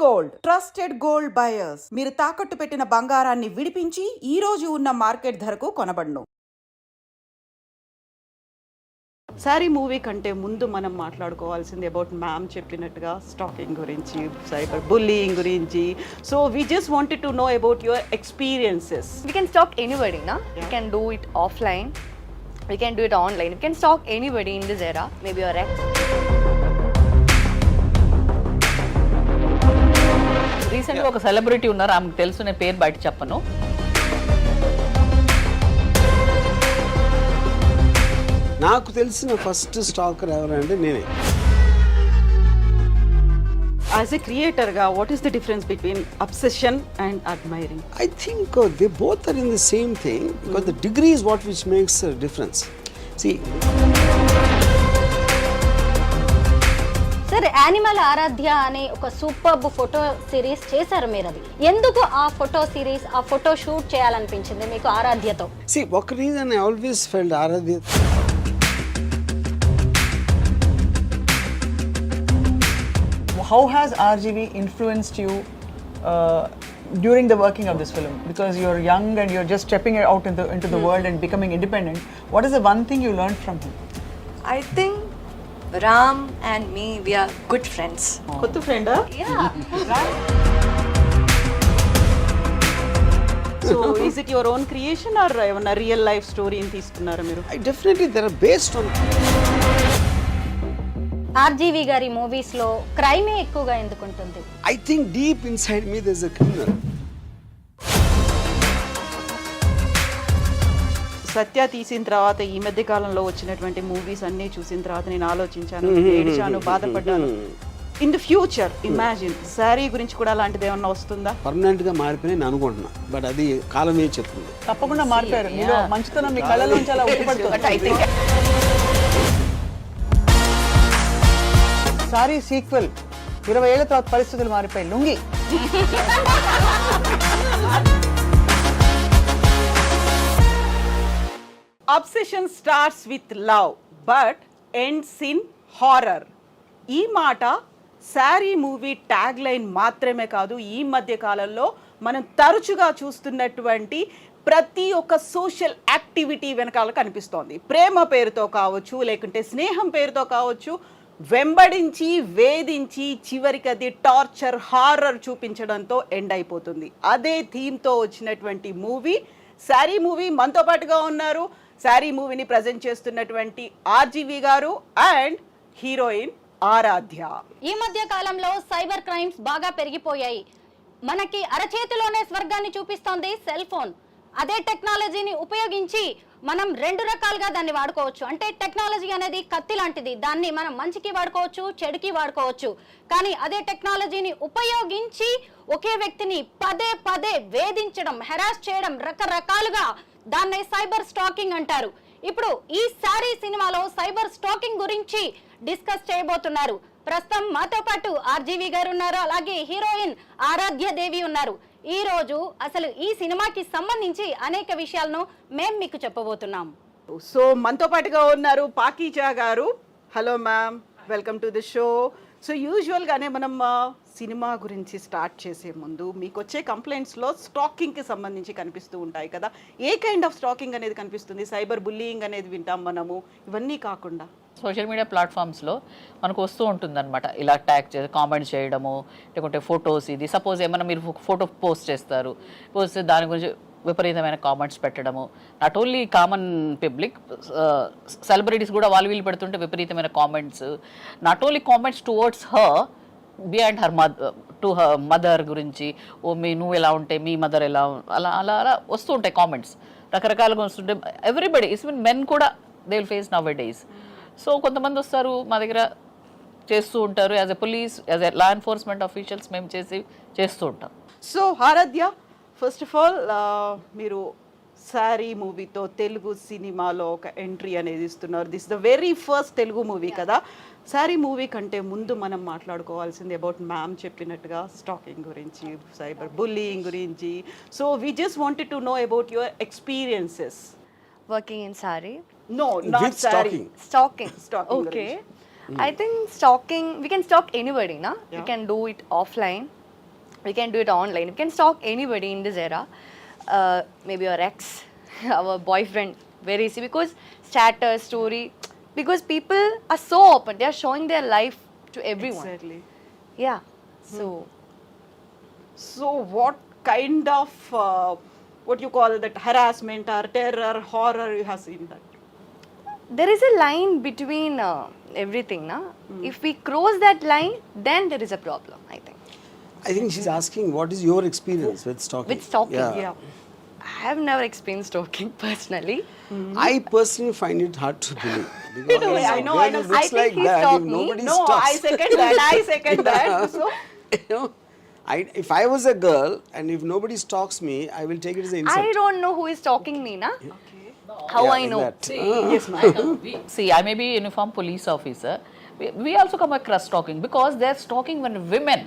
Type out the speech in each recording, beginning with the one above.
Gold trusted gold buyers. మీరు తాకట్టు పెట్టిన బంగారాన్ని విడిపించి ఈ రోజు ఉన్న మార్కెట్ ధరకు కొనబడును. సారీ మూవీ కంటే ముందు మనం మాట్లాడుకోవాల్సింది అబౌట్ మ్యామ్ చెప్పినట్టుగా స్టాకింగ్ గురించి, సైబర్ బుల్లింగ్ గురించి. So we just wanted to know about your experiences. We can stalk anybody, na? Yeah. We can do it offline. We can do it online. We can stalk anybody in this era. Maybe your ex. రీసెంట్గా ఒక celebrity ఉన్నారు, ఆమెకు తెలుసు, నేను పేరు బయట చెప్పను. నాకు తెలిసిన ఫస్ట్ స్టాకర్ ఎవరంటే నేనే. యాజ్ ఎ క్రియేటర్గా what is the difference between obsession and admiring? I think they both are in the same thing because the degree is what which makes a difference. See, sir, animal Aaradhya అనే ఒక superb photo series చేశారు మీరు. అది ఎందుకు ఆ photo series, ఆ photo shoot చేయాలనిపించింది మీకు ఆరాధ్యతో? see, ఒక reason I always felt Aradhya. How has RGV influenced you during the working of this film? Because you're young and you're just stepping out into the world and becoming independent. What is the one thing you learned from him? I think Ram and me, we are good friends. కొత్త ఫ్రెండా? Yeah. So is it your own creation or ఏమన్నా real life స్టోరీని తీసుకున్నారా మీరు? I definitely they are based on. RGV గారి movies లో క్రైమే ఎక్కువగా ఎందుకుంటుంది? I think deep inside me there's a criminal. సత్య తీసిన తర్వాత ఈ మధ్య కాలంలో వచ్చినటువంటి మూవీస్ అన్ని చూసిన తర్వాత నేను ఆలోచించాను, ఏడ్చాను, బాధపడ్డాను. In the future imagine sorry గురించి కూడా అలాంటిది ఏమన్నా వస్తుందా? పర్మనెంట్ గా మారిపోయి నేను అనుకుంటున్నా, బట్ అది కాలమే చెప్తుంది. తప్పకుండా మారిపోయారు. మీలో మంచితనం మీ కళ్ళలోంచి అలా ఉట్టిపడుతుంది. సారీ సీక్వెల్ 20 ఏళ్ల తర్వాత పరిస్థితులు మారిపోయి lungi. Obsession starts with love but ends in horror. ఈ మాట సారీ మూవీ ట్యాగ్ లైన్ మాత్రమే కాదు, ఈ మధ్య కాలంలో మనం తరచుగా చూస్తున్నటువంటి ప్రతి ఒక్క సోషల్ యాక్టివిటీ వెనకాల కనిపిస్తోంది. ప్రేమ పేరుతో కావచ్చు, లేకుంటే స్నేహం పేరుతో కావచ్చు, వెంబడించి వేధించి చివరికి అది టార్చర్, హారర్ చూపించడంతో ఎండ్ అయిపోతుంది. అదే థీమ్తో వచ్చినటువంటి మూవీ సారీ మూవీ. మనతో పాటుగా ఉన్నారు సారీ మూవీని ప్రజెంట్ చేస్తున్నటువంటి ఆర్జీవి గారు అండ్ హీరోయిన్ ఆరాధ్య. ఈ మధ్య కాలంలో సైబర్ క్రైమ్స్ బాగా పెరిగిపోయాయి. మనకి అరచేతిలోనే స్వర్గాన్ని చూపిస్తోంది సెల్ ఫోన్. అదే టెక్నాలజీని ఉపయోగించి మనం రెండు రకాలుగా దాన్ని వాడుకోవచ్చు. అంటే టెక్నాలజీ అనేది కత్తి లాంటిది, దాన్ని మనం మంచికి వాడుకోవచ్చు, చెడుకి వాడుకోవచ్చు. కానీ అదే టెక్నాలజీని ఉపయోగించి ఒకే వ్యక్తిని పదే పదే వేధించడం, హెరాస్ చేయడం, రకరకాలుగా దాన్నే సైబర్ స్టాకింగ్ అంటారు. ఇప్పుడు ఈ సారీ సినిమాలో సైబర్ స్టాకింగ్ గురించి డిస్కస్ చేయబోతున్నారు. ప్రస్తుతం మాతో పాటు ఆర్జీవి గారు ఉన్నారు, అలాగే హీరోయిన్ ఆరాధ్య దేవి ఉన్నారు. ఈ రోజు అసలు ఈ సినిమాకి సంబంధించి అనేక విషయాలను మేము మీకు చెప్పబోతున్నాం. సో మనతో పాటుగా ఉన్నారు పాకీజా గారు. Hello ma'am, welcome to the show. So యూజువల్గానే మనం సినిమా గురించి స్టార్ట్ చేసే ముందు మీకు వచ్చే కంప్లైంట్స్లో స్టాకింగ్కి సంబంధించి కనిపిస్తూ ఉంటాయి కదా. ఏ కైండ్ ఆఫ్ స్టాకింగ్ అనేది కనిపిస్తుంది? సైబర్ బుల్లింగ్ అనేది వింటాం మనము, ఇవన్నీ కాకుండా సోషల్ మీడియా ప్లాట్ఫామ్స్లో మనకు వస్తూ ఉంటుందన్నమాట, ఇలా ట్యాగ్ చేసి కామెంట్స్ చేయడము, లేకుంటే ఫొటోస్. ఇది సపోజ్ ఏమైనా మీరు ఫోటో పోస్ట్ చేస్తారు, పోస్ట్ దాని గురించి విపరీతమైన కామెంట్స్ పెట్టడము. Not only common public, celebrities కూడా వాళ్ళు వీళ్ళు పెడుతుంటే విపరీతమైన comments. Not only comments towards her, behind her to her mother గురించి, ఓ నువ్వు ఎలా ఉంటే మీ మదర్ ఎలా, అలా అలా అలా వస్తూ ఉంటాయి కామెంట్స్, రకరకాలుగా వస్తుంటే. ఎవ్రీబడి ఈవెన్ మెన్ కూడా they will face nowadays. So కొంతమంది వస్తారు మా దగ్గర చేస్తూ ఉంటారు. As a police, as a law enforcement officials మేము చేస్తూ ఉంటాం. So Aradhya, first of all మీరు సారీ మూవీతో తెలుగు సినిమాలో ఒక ఎంట్రీ అనేది ఇస్తున్నారు. This the very first Telugu movie కదా. సారీ మూవీ కంటే ముందు మనం మాట్లాడుకోవాల్సింది అబౌట్ మ్యామ్ చెప్పినట్టుగా స్టాకింగ్ గురించి, సైబర్ బుల్లింగ్ గురించి. So we just wanted to know about your experiences. Working in Saree. No, not With Saree. Stalking. Stalking Okay. I think stalking, we can stalk anybody, na? Yeah. We can do it offline. We can do it online. We can stalk anybody in this era. Maybe your ex, our boyfriend, very easy because status, story. Because people are so open. They are showing their life to everyone. Exactly. Yeah. So So what kind of what you call that harassment or terror, horror you have seen that? there is a line between everything, na? If we cross that line, then there is a problem, I think. I think she's asking what is your experience with stalking? With stalking, Yeah. I have never experienced stalking personally. I personally find it hard to believe. Because I know. when it I looks think like he that, if stalked me. nobody No, stalks. I second that. I second that. So You know, if I was a girl and if nobody stalks me, I will take it as an insult. I don't know who is stalking me, na? How Yeah, I like know? that. yes, ma'am. See, I may be uniform police officer. We also come across stalking because they're stalking when women.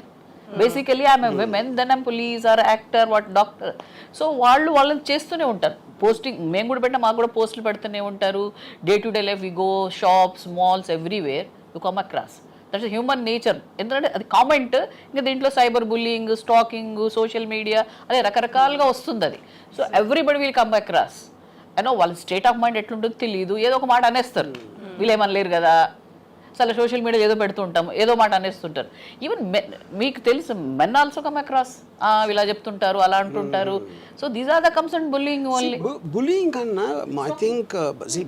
Basically, I'm a woman, then I'm police or actor, what doctor. So వాళ్ళని చేస్తూనే ఉంటారు posting మేము కూడా పెట్టినా మాకు కూడా పోస్టులు పెడుతూనే ఉంటారు day to day life we go shops malls everywhere you come across that's human nature ఎందుకంటే అది కామెంట్ ఇంకా దీంట్లో cyber bullying stalking social media అదే రకరకాలుగా వస్తుంది అది so everybody will come across అయినో వాళ్ళ స్టేట్ ఆఫ్ మైండ్ ఎట్లుంటుందో తెలియదు ఏదో ఒక మాట అనేస్తారు వీళ్ళు ఏమనలేరు కదా అసలు సోషల్ మీడియా ఏదో పెడుతుంటాం ఏదో మాట అనేస్తుంటారు ఈవెన్ మీకు తెలుసు మెన్ ఆల్సో కమ్ అక్రాస్ ఇలా చెప్తుంటారు అలా అంటుంటారు so these are the comes and bullying only Bullying, Kanna, I think,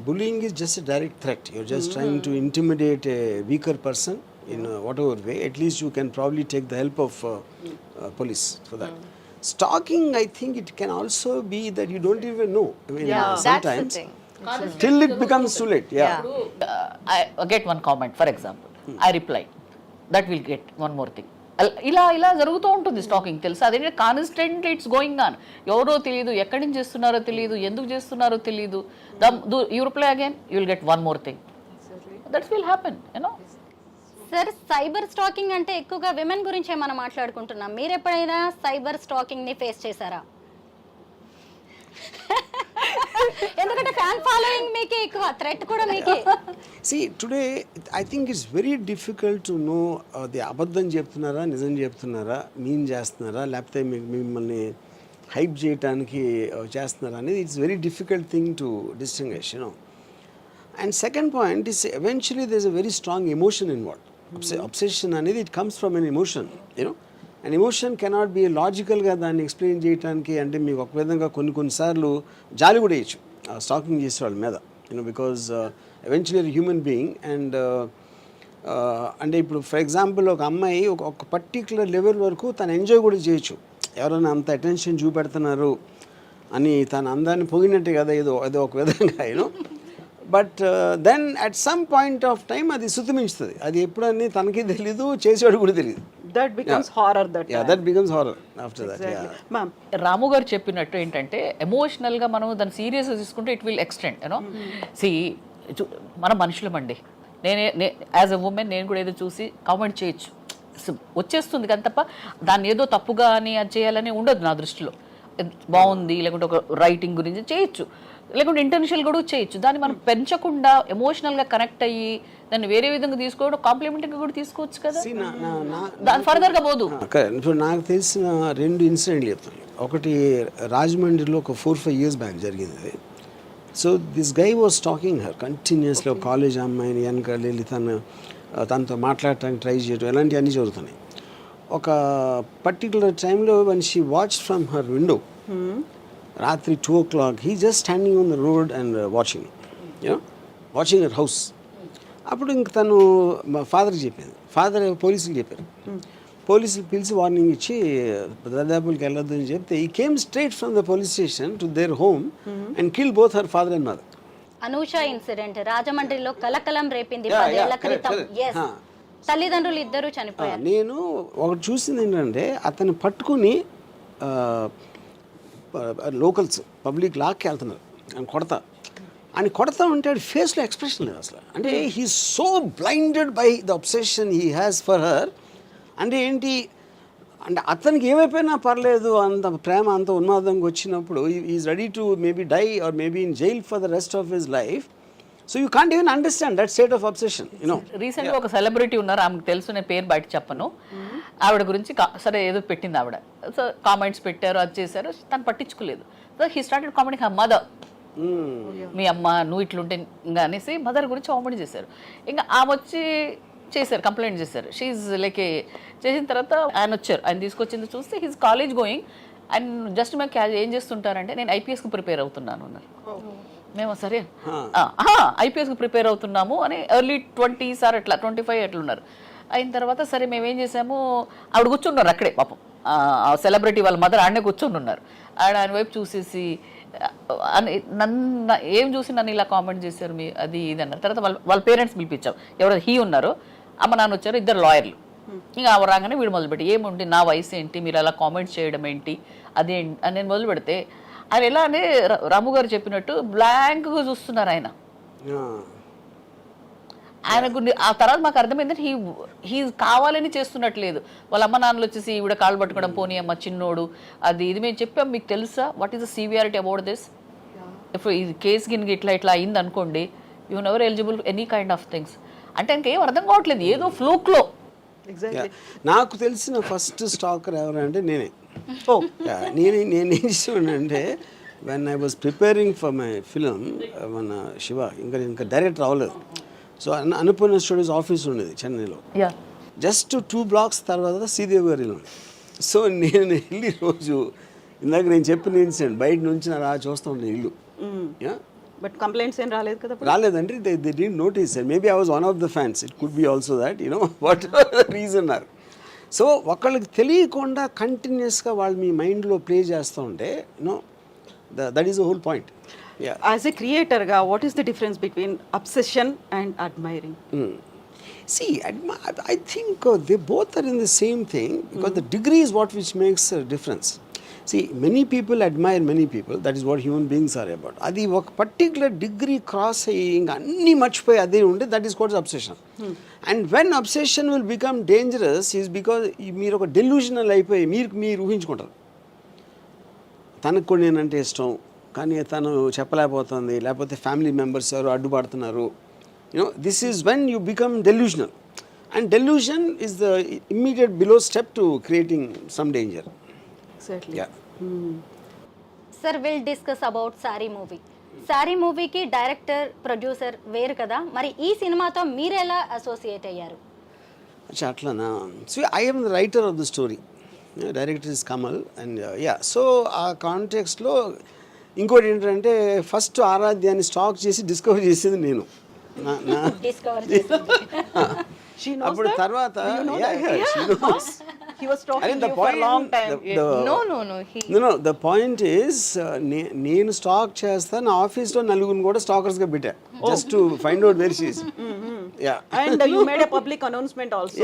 bullying is just a direct threat. You're just trying to intimidate a weaker person in whatever way. At least you can probably take the help of police for that. Stalking, I think it can also be that you don't even know. I mean, That's the sometimes, thing. till it becomes too late. Yeah. I get one comment, for example. I reply. That will get one more thing. ఇలా జరుగుతూ ఉంటుంది stacking తెలుసు అదేంటే constant it's going on ఎవరో తెలియదు ఎక్కడి నుంచి చేస్తున్నారో తెలియదు ఎందుకు చేస్తున్నారో తెలియదు you reply again you will get one more thing that's will happen you know sir cyber stacking అంటే ఎక్కువగా విమెన్ గురించే మనం మాట్లాడుకుంటున్నాం మీరు ఎప్పుడైనా సైబర్ స్టాకింగ్ ని ఫేస్ చేశారా ఎందుకంటే ఫ్యాన్ ఫాలోయింగ్ మీకే ఎక్కువ థ్రెట్ కూడా మీకే See, today, I think it's very difficult to know the అబద్ధం చెప్తున్నారా నిజం చెప్తున్నారా మీన్ చేస్తున్నారా లేకపోతే మిమ్మల్ని హైప్ చేయడానికి చేస్తున్నారా అనేది it's very difficult thing to distinguish you know and second point is eventually there is a very strong emotion involve obsession అనేది it comes from an emotion you know and emotion cannot be లాజికల్గా దాన్ని explain చేయడానికి అంటే మీకు ఒక విధంగా కొన్నిసార్లు జాలి కూడా వేయచ్చు స్టాకింగ్ చేసే వాళ్ళ మీద you know because eventually human being and అంటే ఇప్పుడు ఫర్ ఎగ్జాంపుల్ ఒక అమ్మాయి ఒక పర్టిక్యులర్ లెవెల్ వరకు తను ఎంజాయ్ కూడా చేయొచ్చు ఎవరైనా అంత అటెన్షన్ చూపెడుతున్నారు అని తన అందాన్ని పొగినట్టే కదా ఏదో ఒక విధంగా you know but then at some point of time అది శుతిమించుతుంది అది ఎప్పుడని తనకి తెలీదు చేసేవాడు కూడా తెలియదు that becomes horror that that becomes horror after that. ma'am. రాము గారు చెప్పినట్టు ఏంటంటే ఎమోషనల్గా మనం దాన్ని సీరియస్గా తీసుకుంటే it will extend you know see మన మనుషులమండి నేనే యాజ్ అ ఉమెన్ నేను కూడా ఏదో చూసి కామెంట్ చేయొచ్చు వచ్చేస్తుంది కానీ తప్ప దాన్ని ఏదో తప్పుగా అని అది చేయాలని ఉండదు నా దృష్టిలో బాగుంది లేకుంటే ఒక రైటింగ్ గురించి చేయొచ్చు లేకుంటే ఇంటెన్షియల్ కూడా చేయొచ్చు దాన్ని మనం పెంచకుండా ఎమోషనల్గా కనెక్ట్ అయ్యి దాన్ని వేరే విధంగా తీసుకోవడం కాంప్లిమెంట్గా కూడా తీసుకోవచ్చు కదా దాని ఫర్దర్గా పోదు ఇప్పుడు నాకు తెలిసిన 2 ఇన్సిడెంట్లు చెప్తాను ఒకటి రాజమండ్రిలో ఒక 4-5 years బ్యాక్ జరిగింది so this guy was talking her continuously ఒక కాలేజ్ అమ్మాయిని వెనక వెళ్ళి తనతో మాట్లాడటానికి ట్రై చేయడం ఇలాంటివన్నీ జరుగుతున్నాయి ఒక పర్టికులర్ టైంలో one she watch from her window రాత్రి 2 o'clock he just standing on the road and watching her house అప్పుడు ఇంక తను మా ఫాదర్కి చెప్పింది ఫాదర్ పోలీసులు చెప్పారు పోలీసులు పిలిచి వార్నింగ్ ఇచ్చి దర్దాపులకి వెళ్ళొద్దు అని చెప్తే ఈ came straight from the police station to their home and kill both her father and mother Anusha incident రాజమండ్రిలో కలకలం రేపింది 10 ఏళ్ల క్రితం yes తల్లిదండ్రులు ఇద్దరు చనిపోయారు నేను ఒకటి చూసింది ఏంటంటే అతన్ని పట్టుకుని లోకల్స్ పబ్లిక్ లాక్కి వెళ్తున్నారు ఆయన కొడతా ఉంటే ఆడి ఫేస్లో ఎక్స్ప్రెషన్ లేదు అసలు అంటే he so blinded by the obsession he has for her అంటే ఏంటి అంటే అతనికి ఏమైపోయినా పర్లేదు అంత ప్రేమ అంత ఉన్మాదంగా వచ్చినప్పుడు is ready to maybe die or maybe in jail for the rest of his life So you can't even understand that state of obsession, you know. రీసెంట్గా ఒక సెలబ్రిటీ ఉన్నారు, ఆమెకు తెలుసు, నేను పేరు బయట చెప్పను. ఆవిడ గురించి సరే ఏదో పెట్టింది ఆవిడ, సో కామెంట్స్ పెట్టారు, అది చేశారు, తను పట్టించుకోలేదు. So he started commenting her mother, మీ అమ్మ నువ్వు ఇట్లుంటే ఇంకా అనేసి మదర్ గురించి కామెంట్ చేశారు. ఇంకా ఆమె వచ్చి చేశారు, కంప్లైంట్ చేశారు. షీఈ్ లైక్ చేసిన తర్వాత ఆయన వచ్చారు, ఆయన తీసుకొచ్చింది చూస్తే he's college going and just మేము ఏం చేస్తుంటారంటే నేను ఐపీఎస్కి ప్రిపేర్ అవుతున్నాను అన్నారు. మేము సరే ఐపీఎస్కి ప్రిపేర్ అవుతున్నాము అని ఎర్లీ 20s ఆర్ అట్లా 25 అట్లా ఉన్నారు. అయిన తర్వాత సరే మేము ఏం చేసాము, ఆవిడ కూర్చున్నారు అక్కడే పాపం, ఆ సెలబ్రిటీ వాళ్ళ మదర్ ఆడనే కూర్చొని ఉన్నారు. ఆయన వైపు చూసేసి నన్ను ఏం చూసి నన్ను ఇలా కామెంట్ చేశారు మీ అది ఇది అన్నారు. తర్వాత వాళ్ళ పేరెంట్స్ పిలిపించాం, ఎవరైతే హీ ఉన్నారో అమ్మ నాన్న వచ్చారు, ఇద్దరు లాయర్లు. ఇంకా ఆవిడ రాగానే వీడు మొదలుపెట్టి ఏముంది నా వయసు ఏంటి, మీరు అలా కామెంట్ చేయడం ఏంటి అది అని నేను మొదలు పెడితే ఆయన ఎలా అంటే రాము గారు చెప్పినట్టు బ్లాంక్గా చూస్తున్నారు ఆయన. ఆయనకు ఆ తర్వాత మాకు అర్థమైందంటే హీ కావాలని చేస్తున్నట్లేదు. వాళ్ళ అమ్మ నాన్నలు వచ్చేసి ఈవిడ కాళ్ళు పట్టుకోవడం, పోనీ అమ్మ చిన్నోడు అది ఇది మేము చెప్పాం, మీకు తెలుసా what is the severity about this, ఇప్పుడు ఈ కేసు గిన్నె ఇట్లా ఇట్లా అయింది అనుకోండి, you never eligible any kind of things అంటే ఇంకేం అర్థం కావట్లేదు, ఏదో ఫ్లూక్లో. నాకు తెలిసిన ఫస్ట్ స్టాకర్ ఎవరంటే నేనే. నేనేం చేసానంటే when I was preparing for my film, మన శివ ఇంకా డైరెక్ట్ రావలేదు. సో అనుపూర్ణ స్టూడియోస్ ఆఫీస్ ఉండేది చెన్నైలో, జస్ట్ 2 blocks తర్వాత శ్రీదేవి గారి ఇల్లు. సో నేను వెళ్ళి రోజు ఇందాక నేను చెప్పిన ఇన్సిడెంట్ బయట నుంచి అలా చూస్తూ ఉండే ఇల్లు. బట్ కంప్లైంట్స్ ఏం రాలేదు కదా? రాలేదంటే they didn't notice. Maybe I was one of the fans, it could be also that, you know what reason are. So ఒకళ్ళకి తెలియకుండా కంటిన్యూస్గా వాళ్ళు మీ మైండ్లో ప్లే చేస్తూ ఉంటే you know that is the whole point. As a క్రియేటర్గా what is the difference between obsession and admiring? See, I think they both are in the same thing because the degree is what which makes a difference. See, many people admire many people, that is what human beings are about. Adi oka particular degree cross ayinga anni marchipoyi ade unde, that is called obsession. And when obsession will become dangerous is because meer oka delusional అయిపోయి మీరు ఊహించుకుంటారు, తనకు కూడా నేనంటే ఇష్టం కానీ తను చెప్పలేకపోతుంది, లేకపోతే family members ఎవరు అడ్డుపడుతున్నారు. You know, this is when you become delusional, and delusion is the immediate below step to creating some danger. Exactly. Yeah. Sir, we'll discuss about Saree movie. Saree movie ki director, producer వేరు కదా, మరి ఈ సినిమాతో మీరు ఎలా associate అయ్యారు? అచ్చా అట్లానా. So I am the writer of the story. Director is Kamal and so ఆ కాంటెక్స్ట్లో ఇంకోటి ఏంటంటే ఫస్ట్ ఆరాధ్యాన్ని స్టాక్ చేసి డిస్కవర్ చేసేది నేను. అప్పుడు తర్వాత He was talking to you for a long time. No. The point is నేను స్టాక్ చేస్తా, నా ఆఫీస్లో నలుగురిని కూడా స్టాకర్స్గా పెట్టా, just to find out where she is. And you made a public announcement also.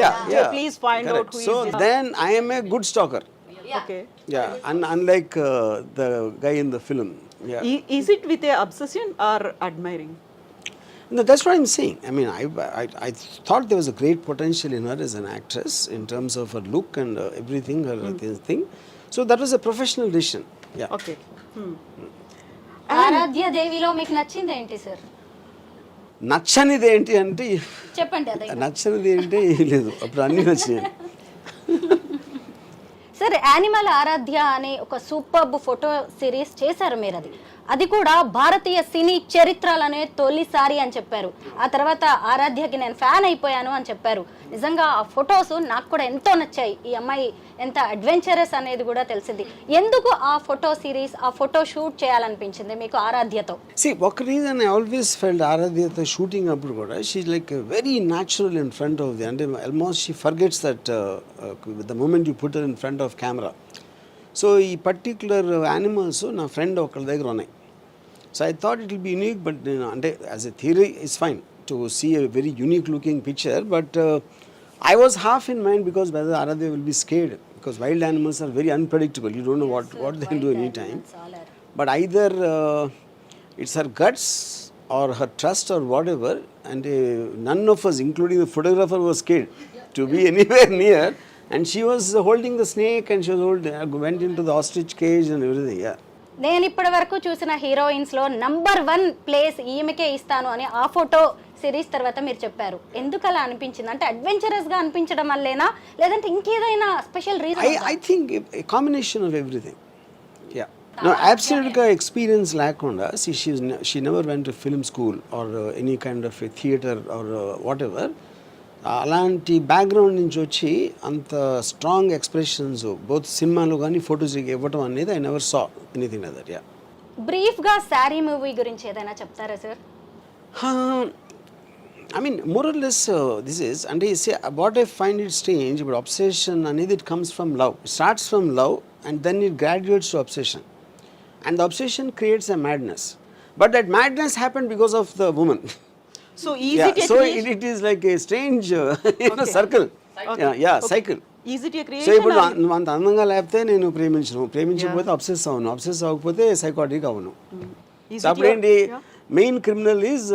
Please find out who so is this. then I am a good stalker. Okay. Unlike the guy in the film. Is it with a obsession or admiring? No, that's what I'm saying. I mean, I thought there was a great potential in her as an actress in terms of her look and everything, her thing. So that was a professional decision. Yeah. Okay. ఆరాధ్య దేవిలో మీకు నచ్చింది ఏంటి sir? నచ్చనిది ఏంటి అంటే చెప్పండి. అదే నచ్చనిది ఏంటి లేదు, అప్పుడు అన్నీ నచ్చినాయి. సార్, యానిమల్ ఆరాధ్య అనే ఒక సూపర్బ్ ఫోటో సిరీస్ చేశారు మీరు. అది కూడా భారతీయ సినీ చరిత్రలోనే తొలిసారి అని చెప్పారు. ఆ తర్వాత ఆరాధ్యకి నేను ఫ్యాన్ అయిపోయాను అని చెప్పారు. నిజంగా ఆ ఫొటోస్ నాకు కూడా ఎంతో నచ్చాయి. ఈ అమ్మాయి ఎంత అడ్వెంచరస్ అనేది కూడా తెలిసింది. ఎందుకు ఆ ఫోటో సిరీస్, ఆ ఫోటో షూట్ చేయాలనిపించింది మీకు ఆరాధ్యతో? ఒక రీజన్ ఐ ఆల్వేస్ ఫెల్ట్ ఆరాధ్యతో షూటింగ్ అప్పుడు కూడా she like very natural in front of the, అంటే almost she forgets that the moment you put in front of camera. So ఈ పర్టిక్యులర్ యానిమల్స్ నా ఫ్రెండ్ ఒకళ్ళ దగ్గర ఉన్నాయి. So I thought it will be unique, but నేను అంటే as a theory it's fine to see a very unique looking picture, but I was half in mind because whether Aradhya will be scared, because wild animals are very unpredictable. You don't know what they can do anytime. But either it's her guts or her trust or whatever, and none of us, including the photographer, was scared to be anywhere near. And she was holding the snake, and she was went into the ostrich cage and everything. Yeah. నేను ఇప్పటి వరకు చూసిన heroines లో number 1 place ఈమెకే ఇస్తాను అని ఆ photo series తర్వాత మీరు చెప్పారు. ఎందుకు అలా అనిపించింది? అంటే అడ్వెంచరస్ గా అనిపించడం వల్లేనా, లేదంటే ఇంకేదైనా special reason? I think a combination of everything. Yeah. No, absolutely experience లేకుండా she never went to film school or any kind of a theater or whatever. అలాంటి బ్యాక్గ్రౌండ్ నుంచి వచ్చి అంత స్ట్రాంగ్ ఎక్స్ప్రెషన్స్ బోత్ సినిమాలో కానీ ఫొటోస్ ఇవ్వటం అనేది I never saw anything like that. Yeah. Brief గా సారీ మూవీ గురించి ఏదైనా చెప్తారా sir? I mean, more or less, this is, and what I find it strange about obsession, అనేది it comes from love. It starts from love and then it graduates to obsession. And the obsession creates a madness. But that madness happened because of the woman. So easy to So it is like a strange circle. Yeah, cycle. Easy to so creation. ఇప్పుడు నువ్వు అంత అందంగా లేకపోతే నేను ప్రేమించకపోతే obsess అవును, obsess అవ్వకపోతే psychotic అవును. సో అప్పుడేంటి, main criminal is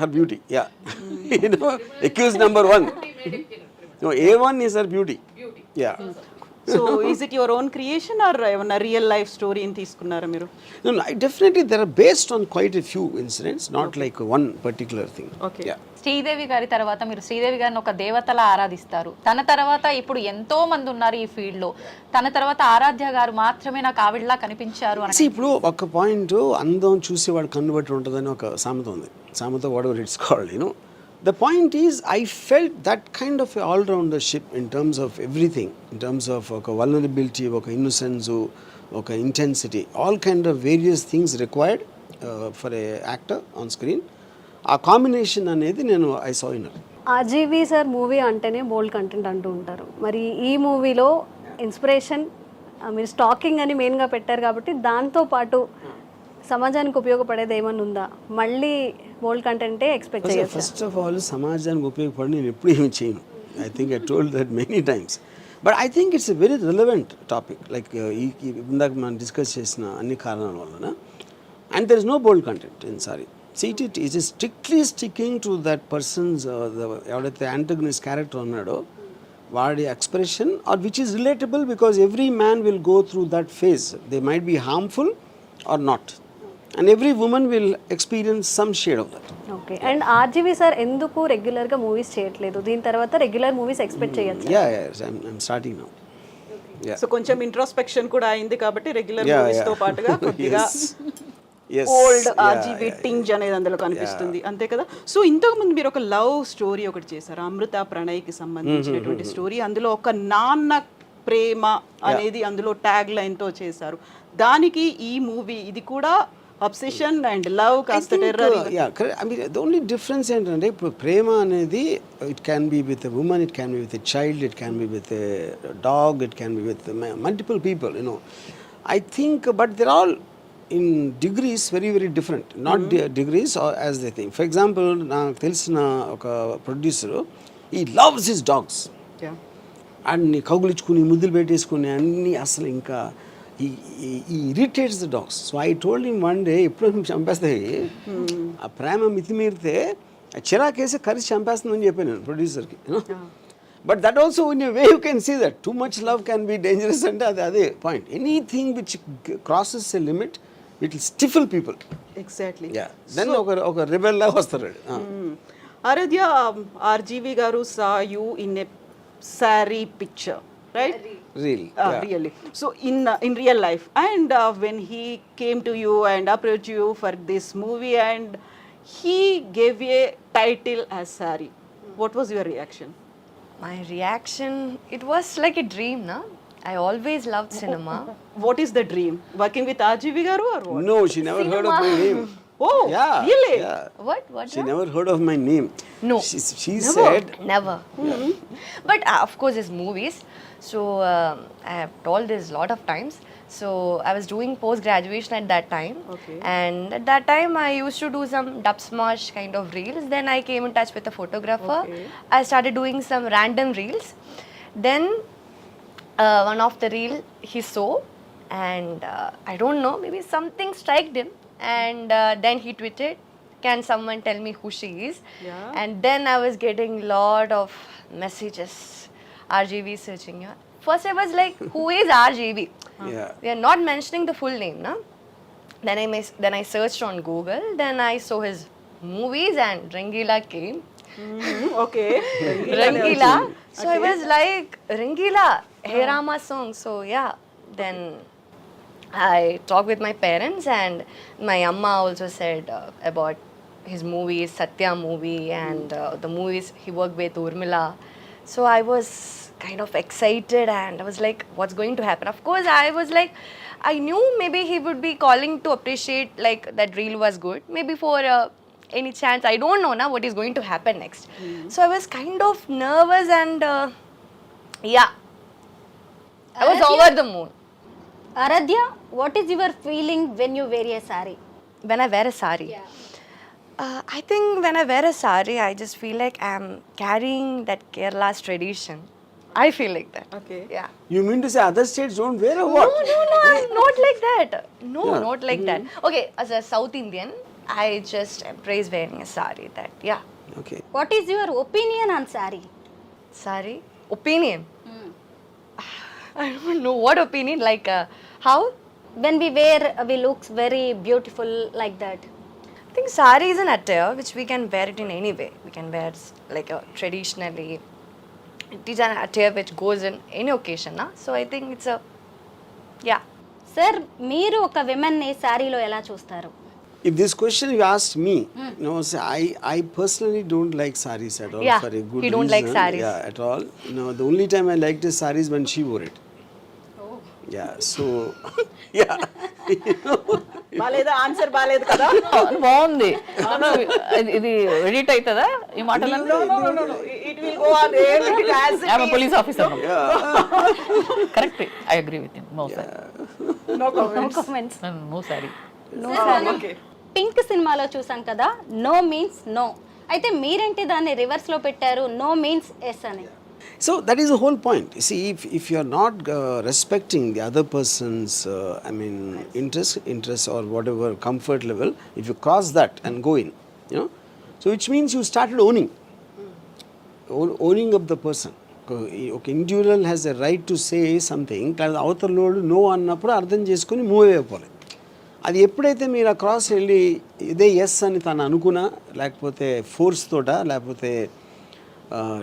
her beauty. Yeah. You know, accused number 1. No, A1 is her beauty. Yeah. So is it your own creation or ఏమన్నా రియల్ లైఫ్ స్టోరీ అని తీసుకున్నారా మీరు? No, definitely they are based on quite a few incidents, not like one particular thing. Okay. Yeah. Sridevi గారి తర్వాత మీరు శ్రీదేవి గారిని ఒక దేవతలా ఆరాధిస్తారు. తన తర్వాత ఇప్పుడు ఎంతో మంది ఉన్నారు ఈ ఫీల్డ్ లో. తన తర్వాత ఆరాధ్య గారు మాత్రమే నాకు ఆవిడలా కనిపించారు అని. See, ఇప్పుడు ఒక పాయింట్ అందం చూసేవాడు కన్ను బట్టి ఉంటుందని ఒక సామెత ఉంది. సామెత whatever it's called, you know. The point is, I felt that kind of a all-roundership in terms of everything, in terms of vulnerability, innocence, intensity, all kind of various things required for a actor on screen. ఆ combination అనేది I saw in her. RGV sir movie అంటేనే బోల్డ్ content అంటూ ఉంటారు. మరి ఈ మూవీలో inspiration మీరు stacking అని మెయిన్గా పెట్టారు కాబట్టి దాంతో పాటు సమాజానికి ఉపయోగపడేది ఏమన్నా ఉందా? మళ్ళీ బోల్డ్ కంటెంటే ఎక్స్పెక్ట్ చేయొచ్చు. ఫస్ట్ ఆఫ్ ఆల్ సమాజానికి ఉపయోగపడి నేను ఎప్పుడు ఏమి చేయను. I think I told that many times. But I think it's a very relevant topic. Like ఇందాక మనం డిస్కస్ చేసిన అన్ని కారణాల వలన. And there is no bold content in Saree. See, it is strictly sticking to that person's ఎవడైతే antagonist character ఉన్నాడో వాడి expression or which is relatable because every man will go through that phase. They might be harmful or not, and every woman will experience some shade of that. Okay. And RGV sir ఎందుకు రెగ్యులర్గా movies చేయట్లేదు? దీని తర్వాత regular movies expect చేయొచ్చు? I'm starting now. So కొంచెం introspection కూడా అయింది కాబట్టి రెగ్యులర్ మూవీస్ తో పాటుగా కొద్దిగా Yes. ఓల్డ్ ఆర్జీవీ టింజ్ అనేది అందులో కనిపిస్తుంది, అంతే కదా? సో ఇంతకు ముందు మీరు ఒక లవ్ స్టోరీ ఒకటి చేశారు, అమృత ప్రణయ్కి సంబంధించినటువంటి స్టోరీ. అందులో ఒక నాన్న ప్రేమ అనేది అందులో ట్యాగ్ లైన్ తో చేశారు. దానికి ఈ మూవీ ఇది కూడా అబ్సెషన్ అండ్ లవ్ కాస్త terror. I mean the only difference ఏంటంటే ఇప్పుడు ప్రేమ అనేది it can be with a women, it can be with a child, it can be with a dog, it can be with multiple people, you know. I think but there all in degrees very very different, not degrees or as they think. For example, నాకు తెలిసిన ఒక producer, he loves his dogs. అన్ని కౌగులించుకుని ముద్దులు పెట్టేసుకుని అన్ని అసలు ఇంకా ఈ irritates the dogs. So I told him one day, ఎప్పుడు చంపేస్తాయి ఆ ప్రేమ మితిమీరితే చిరాకేసి కరిసి చంపేస్తుందని చెప్పాను నేను ప్రొడ్యూసర్కి. But that also in a way you can see that too much love can be dangerous. అంటే అదే point. Anything which crosses a limit it will stifle people. Exactly. Then ఒక rebel లాగా వస్తారు. ఆరాధ్య, ఆర్జీవీ గారు saw you in a Saree picture, right? Really. So in real life, and when he came to you and approached you for this movie and he gave a title as Saree, what was your reaction? My reaction, it was like a dream, na? I always loved cinema. What is the dream? Working with RGV garu or what? No, she never heard of my name. Oh, Yeah, really? yeah. What? She never heard of my name. No. She said, Never. But of course, it's movies. So I have told this a lot of times. So I was doing post graduation at that time. Okay. And at that time, I used to do some dub smash kind of reels. Then I came in touch with a photographer. Okay. I started doing some random reels. Then one of the reel he saw, and I don't know, maybe something struck him, and then he tweeted, "Can someone tell me who she is?" Yeah. And then I was getting lot of messages, RGV searching you. first I was like, who is RGV? Yeah. We are not mentioning the full name, na? Then I searched on Google, then I saw his movies and Rangila came. Okay Rangila. So I was like, Rangila, hey Rama song. So yeah, then I talked with my parents and my amma also said about his movies, Satya movie and the movies he worked with Urmila. So I was kind of excited and I was like, what's going to happen? Of course, I was like, I knew maybe he would be calling to appreciate like that reel was good. Maybe for any chance, I don't know now what is going to happen next. So I was kind of nervous and yeah, I was Aradhya? over the moon. Aradhya, what is your feeling when you wear a saree? When I wear a saree. I think when I wear a saree, I just feel like I'm carrying that Kerala's tradition. I feel like that. Okay. Yeah. You mean to say other states don't wear or what? No, I'm not like that. No, Yeah. not like that. Okay, as a South Indian, I just embrace wearing a saree. That, yeah. Okay. What is your opinion on saree? Saree. Opinion. I don't know what opinion. Like, how? When we wear, we looks very beautiful like that. I think saree is an attire which we can wear it in any way. We can wear like traditionally. It is an attire which goes in any occasion. Na? So I think it's a, yeah. Sir మీరు ఒక విమెన్ని శారీలో ఎలా చూస్తారు? If this question you asked me, no, say I personally don't like sarees at all. Yeah, for a good he don't like reason. sarees. Yeah, at all. No, the only time I liked his sarees when she wore it. Yeah, so yeah. బాలేదు answer బాలేదు కదా బాగుంది ఇది edit అవుతుందా ఈ మాటలలో it will go on air as ఆమె police officer correct I agree with no sorry no comments. No sorry okay pink సినిమాలో చూసాం కదా, నో మీన్స్ నో. అయితే మీరేంటి దాన్ని రివర్స్ లో పెట్టారు, నో మీన్స్ ఎస్ అని? So that is the whole point. You see, if you are not respecting the other person's, I mean, interest or whatever comfort level, if you cross that and go in, you know, so which means you started owning up the person. Okay, individual has a right to say something. అవతల load no అన్నప్పుడు అర్థం చేసుకుని move అయిపోవాలి. అది ఎప్పుడైతే మీరు ఆ cross వెళ్ళి ఇదే ఎస్ అని తను అనుకున్నా, లేకపోతే ఫోర్స్ తోట, లేకపోతే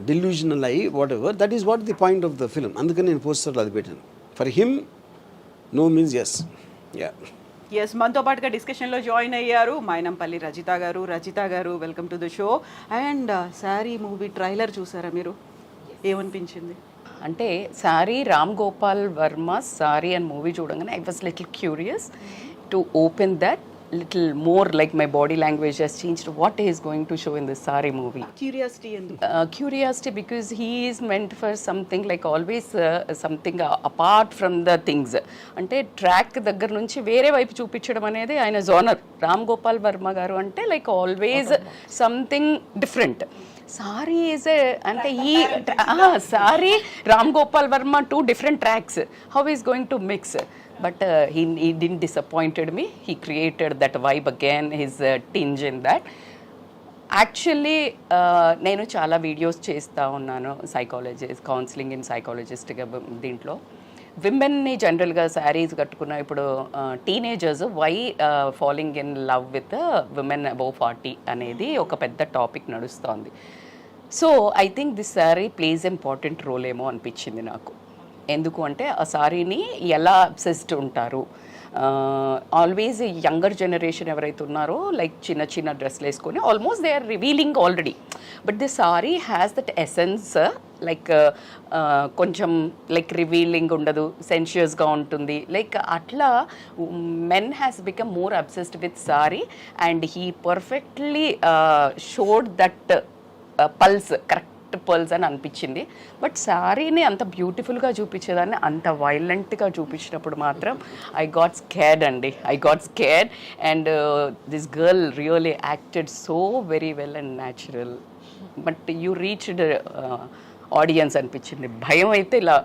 delusional అయ్యి whatever, that is what the point of the film. అందుకని నేను పోస్టర్లో అది పెట్టాను. For him no means yes. Ya yes, మనతో పాటుగా డిస్కషన్లో జాయిన్ అయ్యారు మైనంపల్లి రజిత గారు welcome to the show. And saree movie trailer చూసారా మీరు? ఏమనిపించింది? అంటే sorry Ram Gopal Varma saree and movie చూడగానే I was little curious to open that little more, like my body language has changed. What he is going to show in this Saree movie? Curiosity ఎందుకు? Curiosity because he is meant for something like always something apart from the things. అంటే track దగ్గర నుంచి వేరే వైపు చూపించడం అనేది ఆయన genre. Ram Gopal Varma గారు అంటే like always something different. Sorry is అంటే ఈ sorry Ram Gopal Varma 2 different tracks. How he is going to mix? But he didn't disappointed me. He created that vibe again, his tinge in that. Actually నేను చాలా videos చేస్తూ ఉన్నాను, psychologist, counselling in సైకాలజిస్ట్గా. దీంట్లో విమెన్ని జనరల్గా శారీస్ కట్టుకున్న ఇప్పుడు teenagers why following in love with women above 40 అనేది ఒక పెద్ద టాపిక్ నడుస్తోంది. So I think this saree plays important role ఏమో అనిపించింది నాకు. ఎందుకు అంటే ఆ సారీని ఎలా అబ్సెస్డ్ ఉంటారు, ఆల్వేస్ యంగర్ జనరేషన్ ఎవరైతే ఉన్నారో లైక్ చిన్న చిన్న డ్రెస్లు వేసుకొని almost they are revealing already. But the saree has that essence, like కొంచెం లైక్ రివీలింగ్ ఉండదు, సెన్షియస్గా ఉంటుంది. లైక్ అట్లా men has become more obsessed with saree and he perfectly showed that pulse, correct pulse అని అనిపించింది. బట్ శారీని అంత బ్యూటిఫుల్గా చూపించేదాన్ని అంత వైలెంట్గా చూపించినప్పుడు మాత్రం ఐ గాట్ స్కేర్డ్ అండి. I got scared and this girl really acted so very well and natural. But you reached audience అనిపించింది. భయం అయితే ఇలా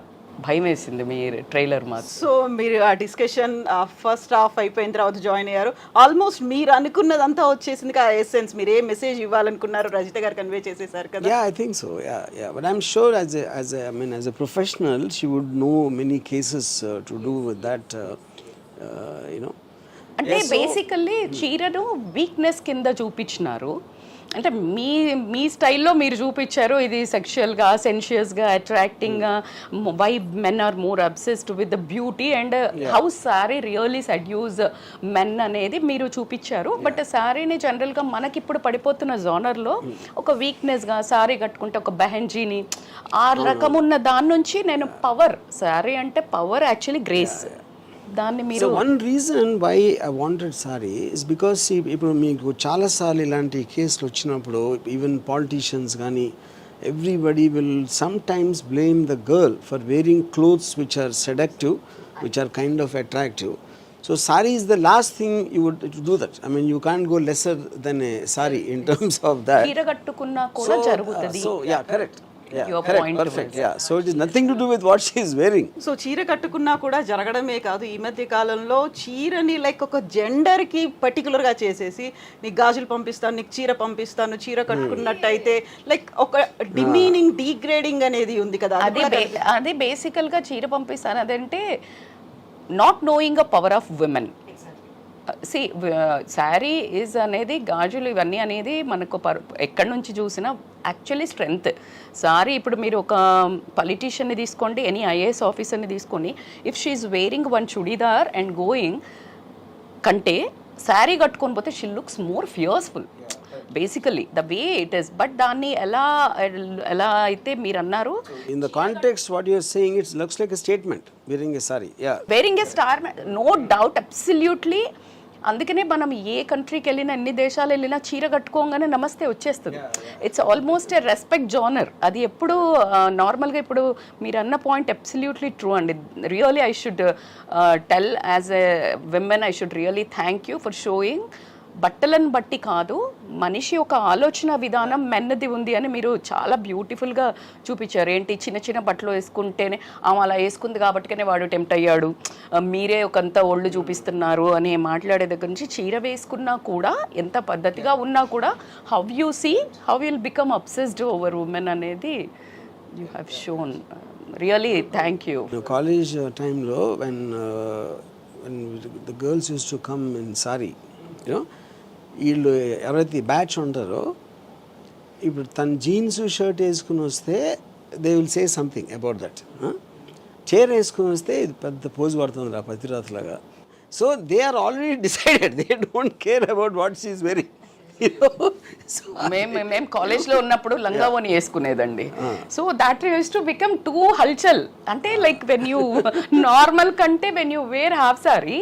భయం వేసింది మీ ట్రైలర్ మాకు. సో మీరు ఆ డిస్కషన్ ఫస్ట్ హాఫ్ అయిపోయిన తర్వాత జాయిన్ అయ్యారు. ఆల్మోస్ట్ మీరు అనుకున్నదంతా వచ్చేసింది కదా ఎసెన్స్. మీరు ఏ మెసేజ్ ఇవ్వాలనుకున్నారు రజిత గారు కన్వే చేసేసారు కదా. Yeah, I think so. Yeah. But I'm sure as a professional, she would know many cases to do with that. అంటే బేసికల్లీ చీరను వీక్నెస్ కింద చూపించినారు. అంటే మీ స్టైల్లో మీరు చూపించారు ఇది సెక్షువల్గా, సెన్షియస్గా, అట్రాక్టింగ్గా, why men are more obsessed with the beauty and how saree really seduce men అనేది మీరు చూపించారు. బట్ సారీని జనరల్గా మనకి ఇప్పుడు పడిపోతున్న జోనర్లో ఒక వీక్నెస్గా సారీ కట్టుకుంటే ఒక బెహెన్జీని ఆ రకం ఉన్న దాని నుంచి నేను పవర్, సారీ అంటే పవర్ యాక్చువల్లీ గ్రేస్. దాన్ని మీరు so one reason why I wanted Saree is because ఇప్పుడు మీకు చాలాసార్లు ఇలాంటి కేసులు వచ్చినప్పుడు ఈవెన్ పాలిటీషియన్స్ కానీ everybody will sometimes blame the girl for wearing clothes which are seductive, which are kind of attractive. So saree is the last thing you would do that. I mean, you can't go lesser than a saree in terms of that. చీర కట్టుకున్నా కూడా జరుగుతుంది. So yeah, correct. Yeah, Your correct, point perfect. Yeah, so it is nothing to do with what she is wearing. So చీర కట్టుకున్నా కూడా జరగడమే కాదు, ఈ మధ్య కాలంలో చీరని లైక్ ఒక జెండర్కి పర్టికులర్గా చేసేసి నీకు గాజులు పంపిస్తాను, నీకు చీర పంపిస్తాను, చీర కట్టుకున్నట్టయితే లైక్ ఒక డిమీనింగ్, డీగ్రేడింగ్ అనేది ఉంది కదా. అది బేసికల్గా చీర పంపిస్తాను అదంటే not knowing a power of women. See saree is అనేది, గాజులు ఇవన్నీ అనేది మనకు ఎక్కడి నుంచి చూసినా యాక్చువల్లీ స్ట్రెంగ్త్. సారీ ఇప్పుడు మీరు ఒక పొలిటీషియన్ని తీసుకోండి, ఎనీ ఐఏఎస్ ఆఫీసర్ని తీసుకొని, if she is wearing one churidar and going కంటే శారీ కట్టుకొని పోతే she looks more fierceful basically the way it is. But దాన్ని ఎలా అయితే మీరు అన్నారు, In the context what you are saying, it looks like a statement, wearing a saree. Yeah. Wearing a star, no doubt, absolutely. అందుకనే మనం ఏ కంట్రీకి వెళ్ళినా, ఎన్ని దేశాలు వెళ్ళినా చీర కట్టుకోగానే నమస్తే వచ్చేస్తుంది. It's almost A respect genre. అది ఎప్పుడు నార్మల్గా ఇప్పుడు మీరు అన్న పాయింట్ అబ్సల్యూట్లీ ట్రూ అండి. Really I should tell as a women, I should really thank you for showing. బట్టలను బట్టి కాదు, మనిషి ఒక ఆలోచన విధానం మెన్నది ఉంది అని మీరు చాలా బ్యూటిఫుల్గా చూపించారు. ఏంటి చిన్న చిన్న బట్టలు వేసుకుంటేనే ఆమె అలా వేసుకుంది కాబట్టినే వాడు టెంప్ట్ అయ్యాడు, మీరే ఒకంత ఒళ్ళు చూపిస్తున్నారు అని మాట్లాడే దగ్గర నుంచి, చీర వేసుకున్నా కూడా ఎంత పద్ధతిగా ఉన్నా కూడా how you see how will become obsessed over women అనేది you have shown. Really thank you. College టైంలో when the girls used to come in saree, వీళ్ళు ఎవరైతే బ్యాచ్ ఉంటారో, ఇప్పుడు తన జీన్స్ షర్ట్ వేసుకుని వస్తే they will say something about that. చీర వేసుకుని వస్తే ఇది పెద్ద పోజు పడుతుంది రా పతిరాత్లాగా. So they are already decided, they don't care about what she is very. మేము కాలేజ్లో ఉన్నప్పుడు లంగావోని వేసుకునేదండి. So that use to become too హల్చల్. అంటే లైక్ వెన్ యూ నార్మల్ కంటే when you wear half saree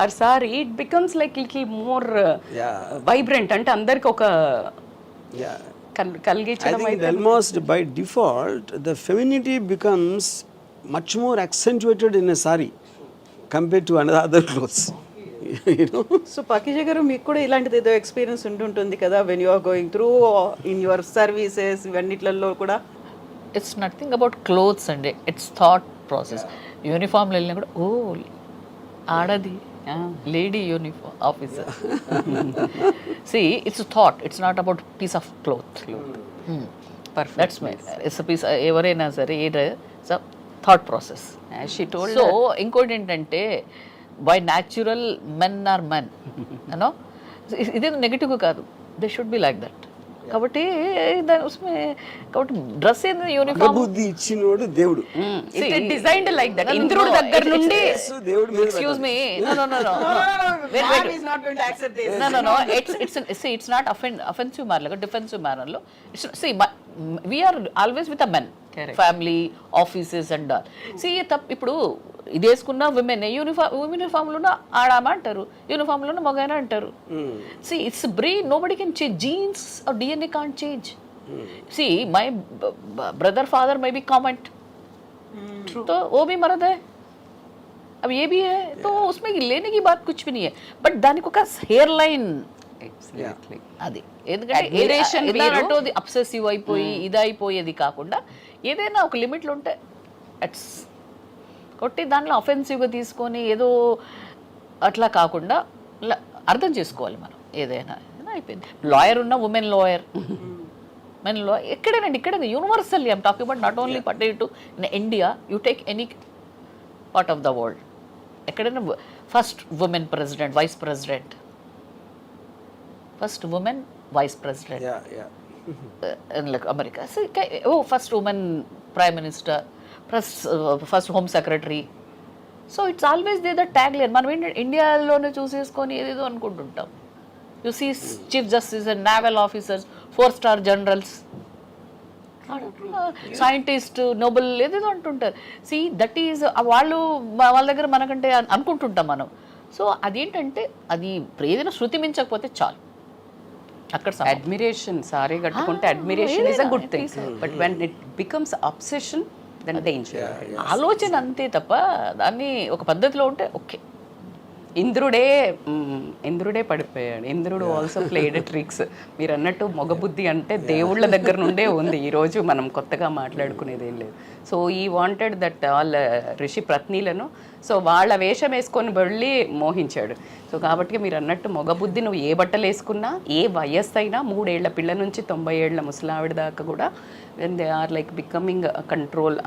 or saree it becomes like little more vibrant. అంటే అందరికి ఒక కలిగించడం. Almost by default the femininity becomes much more accentuated in a saree compared to other clothes. సో పకిజ గారు, మీకు కూడా ఇలాంటిది ఏదో ఎక్స్పీరియన్స్ ఉంటుంటుంది కదా, when you are going through in your services ఇవన్నిట్లలో కూడా. ఇట్స్ నథింగ్ అబౌట్ క్లోత్స్ అండి, ఇట్స్ థాట్ ప్రాసెస్. యూనిఫామ్లో వెళ్ళినా కూడా ఓ ఆడది lady uniform officer. See it's thought, it's not about piece of cloth. That's my it's piece. ఎవరైనా సరే ఇట్స్ థాట్ ప్రాసెస్. సో ఇంకోటి ఏంటంటే by natural men are men, you know, ఇదే నెగిటివ్ కాదు, they should be like that. కాబట్టి కాబట్టి dress ఏంది uniform, బుద్ధి ఇచ్చినోడు దేవుడు, డిజైన్డ్ లైక్ దట్. ఇంద్రుడి దగ్గర నుండి excuse me, it's not offensive manner, defensive మ్యానర్లో. We are always with a men, family, offices and all. ఇప్పుడు ఇది వేసుకున్న విమెన్ యూనిఫామ్లోనే ఆడామ అంటారు, యూనిఫామ్లోనే మగైనా అంటారు. See it's brain, nobody can change jeans और DNA can't change. See, my brother father may be comment, तो वो भी मर्द है, अब ये भी है, तो उसमें लेने की बात कुछ भी नहीं है. बट దానికి ఒక హెయిర్ లైన్ అది, ఎందుకంటే అబ్సెసివ్ అయిపోయి ఇది అయిపోయేది కాకుండా ఏదైనా ఒక లిమిట్లో ఉంటే ఇట్స్ కాబట్టి దాంట్లో అఫెన్సివ్గా తీసుకొని ఏదో అట్లా కాకుండా అర్థం చేసుకోవాలి మనం ఏదైనా అయిపోయింది. లాయర్ ఉన్న ఉమెన్ లాయర్, మెన్ లాయర్, ఎక్కడైనా universally I'm talking about not only pertain in India, you take any part of the world, ఎక్కడైనా first women president, vice president, first women vice president like America. So, first woman prime minister, first home secretary. So it's always there the tagline. మనం ఏంటంటే ఇండియాలోనే చూసేసుకొని ఏదేదో అనుకుంటుంటాం. You see chief justice and naval officers, 4-star generals, scientist, Nobel ఏదేదో అంటుంటారు. See that is వాళ్ళు వాళ్ళ దగ్గర మనకంటే అనుకుంటుంటాం మనం. సో అదేంటంటే అది ఏదైనా శృతి మించకపోతే చాలు. అక్కడ అడ్మిరేషన్, సారీ కట్టుకుంటే admiration is a good thing, but when it becomes obsession then danger. ఆలోచన అంతే తప్ప దాన్ని ఒక పద్ధతిలో ఉంటే ఓకే. ఇంద్రుడే పడిపోయాడు. ఇంద్రుడు ఆల్సో ప్లేడ్ ట్రిక్స్. మీరు అన్నట్టు మగబుద్ధి అంటే దేవుళ్ళ దగ్గర నుండే ఉంది. ఈరోజు మనం కొత్తగా మాట్లాడుకునేది ఏం లేదు. సో ఈ వాంటెడ్ దట్ వాళ్ళ ఋషి పత్నిలను, సో వాళ్ళ వేషం వేసుకొని వెళ్ళి మోహించాడు. సో కాబట్టి మీరు అన్నట్టు మగబుద్ధి నువ్వు ఏ బట్టలు వేసుకున్నా, ఏ వయస్సు అయినా, 3 ఏళ్ల పిల్ల నుంచి 90 ఏళ్ల ముసలావిడ దాకా కూడా when they are like becoming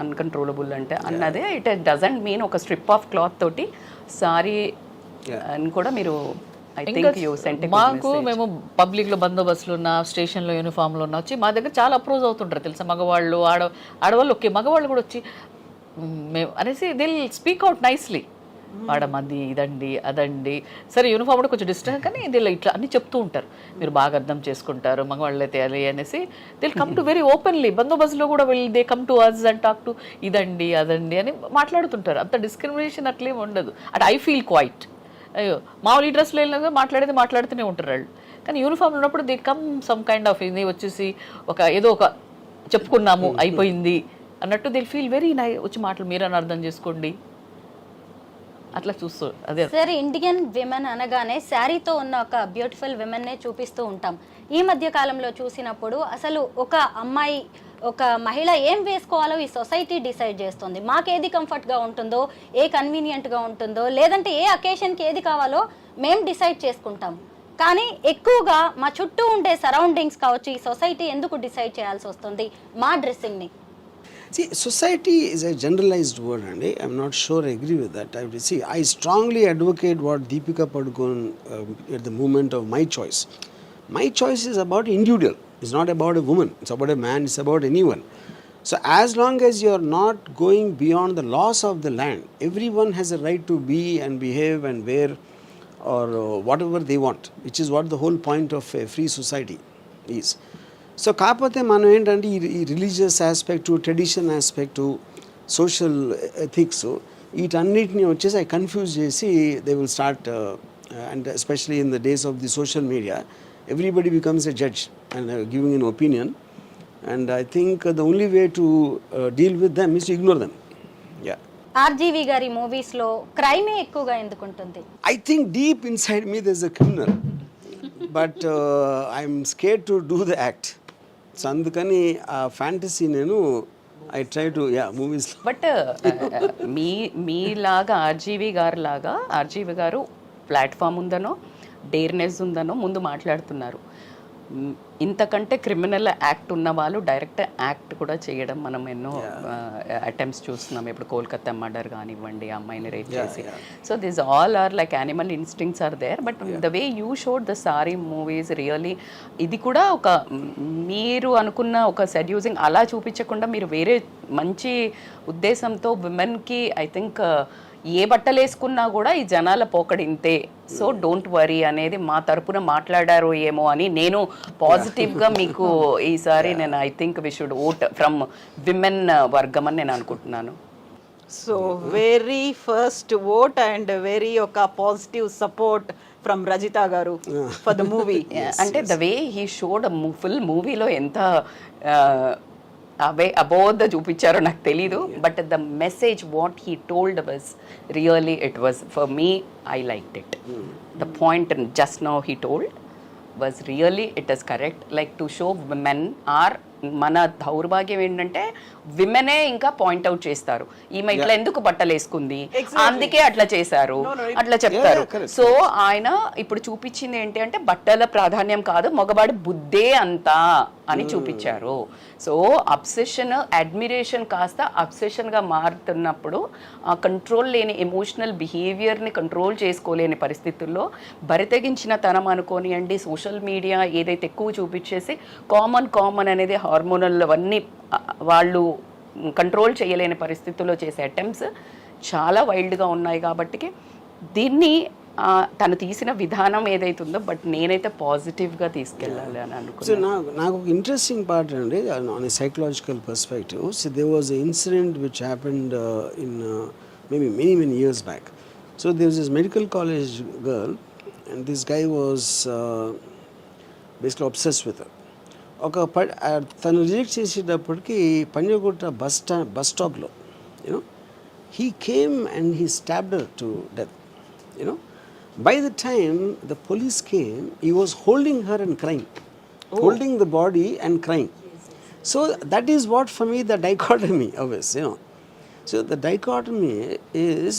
uncontrollable అంటే అన్నదే. ఇట్ డజంట్ మీన్ ఒక స్ట్రిప్ ఆఫ్ క్లాత్ తోటి సారీ అని కూడా మీరు మాకు మేము పబ్లిక్లో బందోబస్తులు ఉన్న, స్టేషన్లో యూనిఫామ్లో ఉన్న వచ్చి మా దగ్గర చాలా అప్రోజ్ అవుతుంటారు తెలుసా. మగవాళ్ళు, ఆడవాళ్ళు ఓకే, మగవాళ్ళు కూడా వచ్చి మేము అనేసి దే స్పీక్ అవుట్ నైస్లీ. వాడమంది ఇదండి అదండి, సరే యూనిఫామ్ కూడా కొంచెం డిస్టెన్స్, కానీ దీనిలో ఇట్లా అన్నీ చెప్తూ ఉంటారు. మీరు బాగా అర్థం చేసుకుంటారు, మగవాళ్ళు అయితే అది అనేసి they come to very openly. బందోబస్తులో కూడా they come to us and talk to ఇదండి అదండి అని మాట్లాడుతుంటారు. అంత డిస్క్రిమినేషన్ అట్లేం ఉండదు. At I feel quite. అయ్యో మామూలు ఈ డ్రెస్లో వెళ్ళినా మాట్లాడుతూనే ఉంటారు వాళ్ళు. కానీ యూనిఫామ్ ఉన్నప్పుడు they come some kind of ఇది వచ్చేసి ఏదో ఒక చెప్పుకున్నాము అయిపోయింది అన్నట్టు దే ఫీల్ వెరీ వచ్చి మాటలు మీరని అర్థం చేసుకోండి అట్లా చూస్తూ. అదే సార్, ఇండియన్ విమెన్ అనగానే శారీతో ఉన్న ఒక బ్యూటిఫుల్ విమెన్నే చూపిస్తూ ఉంటాం. ఈ మధ్య కాలంలో చూసినప్పుడు అసలు ఒక అమ్మాయి, ఒక మహిళ ఏం వేసుకోవాలో ఈ సొసైటీ డిసైడ్ చేస్తుంది. మాకేది కంఫర్ట్గా ఉంటుందో, ఏ కన్వీనియంట్గా ఉంటుందో, లేదంటే ఏ అకేషన్కి ఏది కావాలో మేము డిసైడ్ చేసుకుంటాం. కానీ ఎక్కువగా మా చుట్టూ ఉండే సరౌండింగ్స్ కావచ్చు, ఈ సొసైటీ ఎందుకు డిసైడ్ చేయాల్సి వస్తుంది మా డ్రెస్సింగ్ని? See, society is a generalized word, and I'm not sure I agree with that. I strongly advocate what Deepika Padukone at the moment of my choice. My choice is about individual. It's not about a woman. It's about a man. It's about anyone. So as long as you're not going beyond the laws of the land, everyone has a right to be and behave and wear or whatever they want, which is what the whole point of a free society is. So కాకపోతే మనం ఏంటంటే ఈ religious aspect, tradition aspect, social ethics, వీటన్నిటిని వచ్చేసి confuse చేసి they will start. And especially in the days of the social media, everybody becomes a judge and giving an opinion. And I think the only way to deal with them is to ignore them. Ya. RGV గారి మూవీస్లో క్రైమే ఎక్కువగా ఎందుకుంటుంది? I think deep inside me there is a criminal, but I'm scared to do the act. So అందుకని ఆ fantasy నేను I try to movies. But మీలాగా RGV గారు ప్లాట్ఫామ్ ఉందనో, డేర్నెస్ ఉందనో ముందు మాట్లాడుతున్నారు. ఇంతకంటే క్రిమినల్ యాక్ట్ ఉన్న వాళ్ళు డైరెక్ట్ యాక్ట్ కూడా చేయడం మనం ఎన్నో అటెంప్ట్స్ చూస్తున్నాం. ఇప్పుడు కోల్కతా మర్డర్ కానివ్వండి, అమ్మాయిని రేప్ చేసి. So this all are like animal instincts are there. But the way you showed the Saree movies really, ఇది కూడా ఒక మీరు అనుకున్న ఒక సెడ్యూసింగ్ అలా చూపించకుండా మీరు వేరే మంచి ఉద్దేశంతో విమెన్కి ఐ థింక్ ఏ బట్టలు వేసుకున్నా కూడా ఈ జనాల పోకడింతే, సో డోంట్ వరీ అనేది మా తరపున మాట్లాడారు ఏమో అని నేను పాజిటివ్గా మీకు ఈసారి నేను I think we should vote from women వర్గం అని నేను అనుకుంటున్నాను. So very first vote and very ఒక పాజిటివ్ సపోర్ట్ ఫ్రమ్ రజిత గారు ఫర్ ద మూవీ. అంటే the way he showed full మూవీలో ఎంత అవే అబోధ చూపించారో నాకు తెలీదు. But the message what he told was really, it was for me, I liked it. The point just now he told was really, it is correct. Like to show men are మన దౌర్భాగ్యం ఏంటంటే విమెనే ఇంకా point out చేస్తారు, ఈమె ఇట్లా ఎందుకు బట్టలు వేసుకుంది, అందుకే అట్లా చేశారు అట్లా చెప్తారు. సో ఆయన ఇప్పుడు చూపించింది ఏంటి అంటే బట్టల ప్రాధాన్యం కాదు, మగవాడి బుద్ధే అంతా అని చూపించారు. సో అబ్సెషన్, అడ్మిరేషన్ కాస్త అబ్సెషన్గా మారుతున్నప్పుడు ఆ కంట్రోల్ లేని ఎమోషనల్ బిహేవియర్ని కంట్రోల్ చేసుకోలేని పరిస్థితుల్లో బరితెగించిన తనం అనుకోనియండి, సోషల్ మీడియా ఏదైతే ఎక్కువ చూపించేసి కామన్ అనేది హార్మోనల్ అవన్నీ వాళ్ళు కంట్రోల్ చేయలేని పరిస్థితుల్లో చేసే అటెంప్ట్స్ చాలా వైల్డ్గా ఉన్నాయి. కాబట్టి దీన్ని తను తీసిన విధానం ఏదైతుందో బట్ నేనైతే పాజిటివ్గా తీసుకెళ్ళాలి అని అనుకున్నాను. నాకు ఒక ఇంట్రెస్టింగ్ పార్ట్ అండి on a psychological perspective. So there was a incident which happened in maybe many years back. So there was this medical college girl and this guy was basically obsess with తను reject చేసేటప్పటికి Panjagutta bus స్టాప్లో you know he came and he stabbed her to death. You know by the time the police came, he was holding her and crying, holding the body and crying. So that is what for me the dichotomy always, you know. So the dichotomy is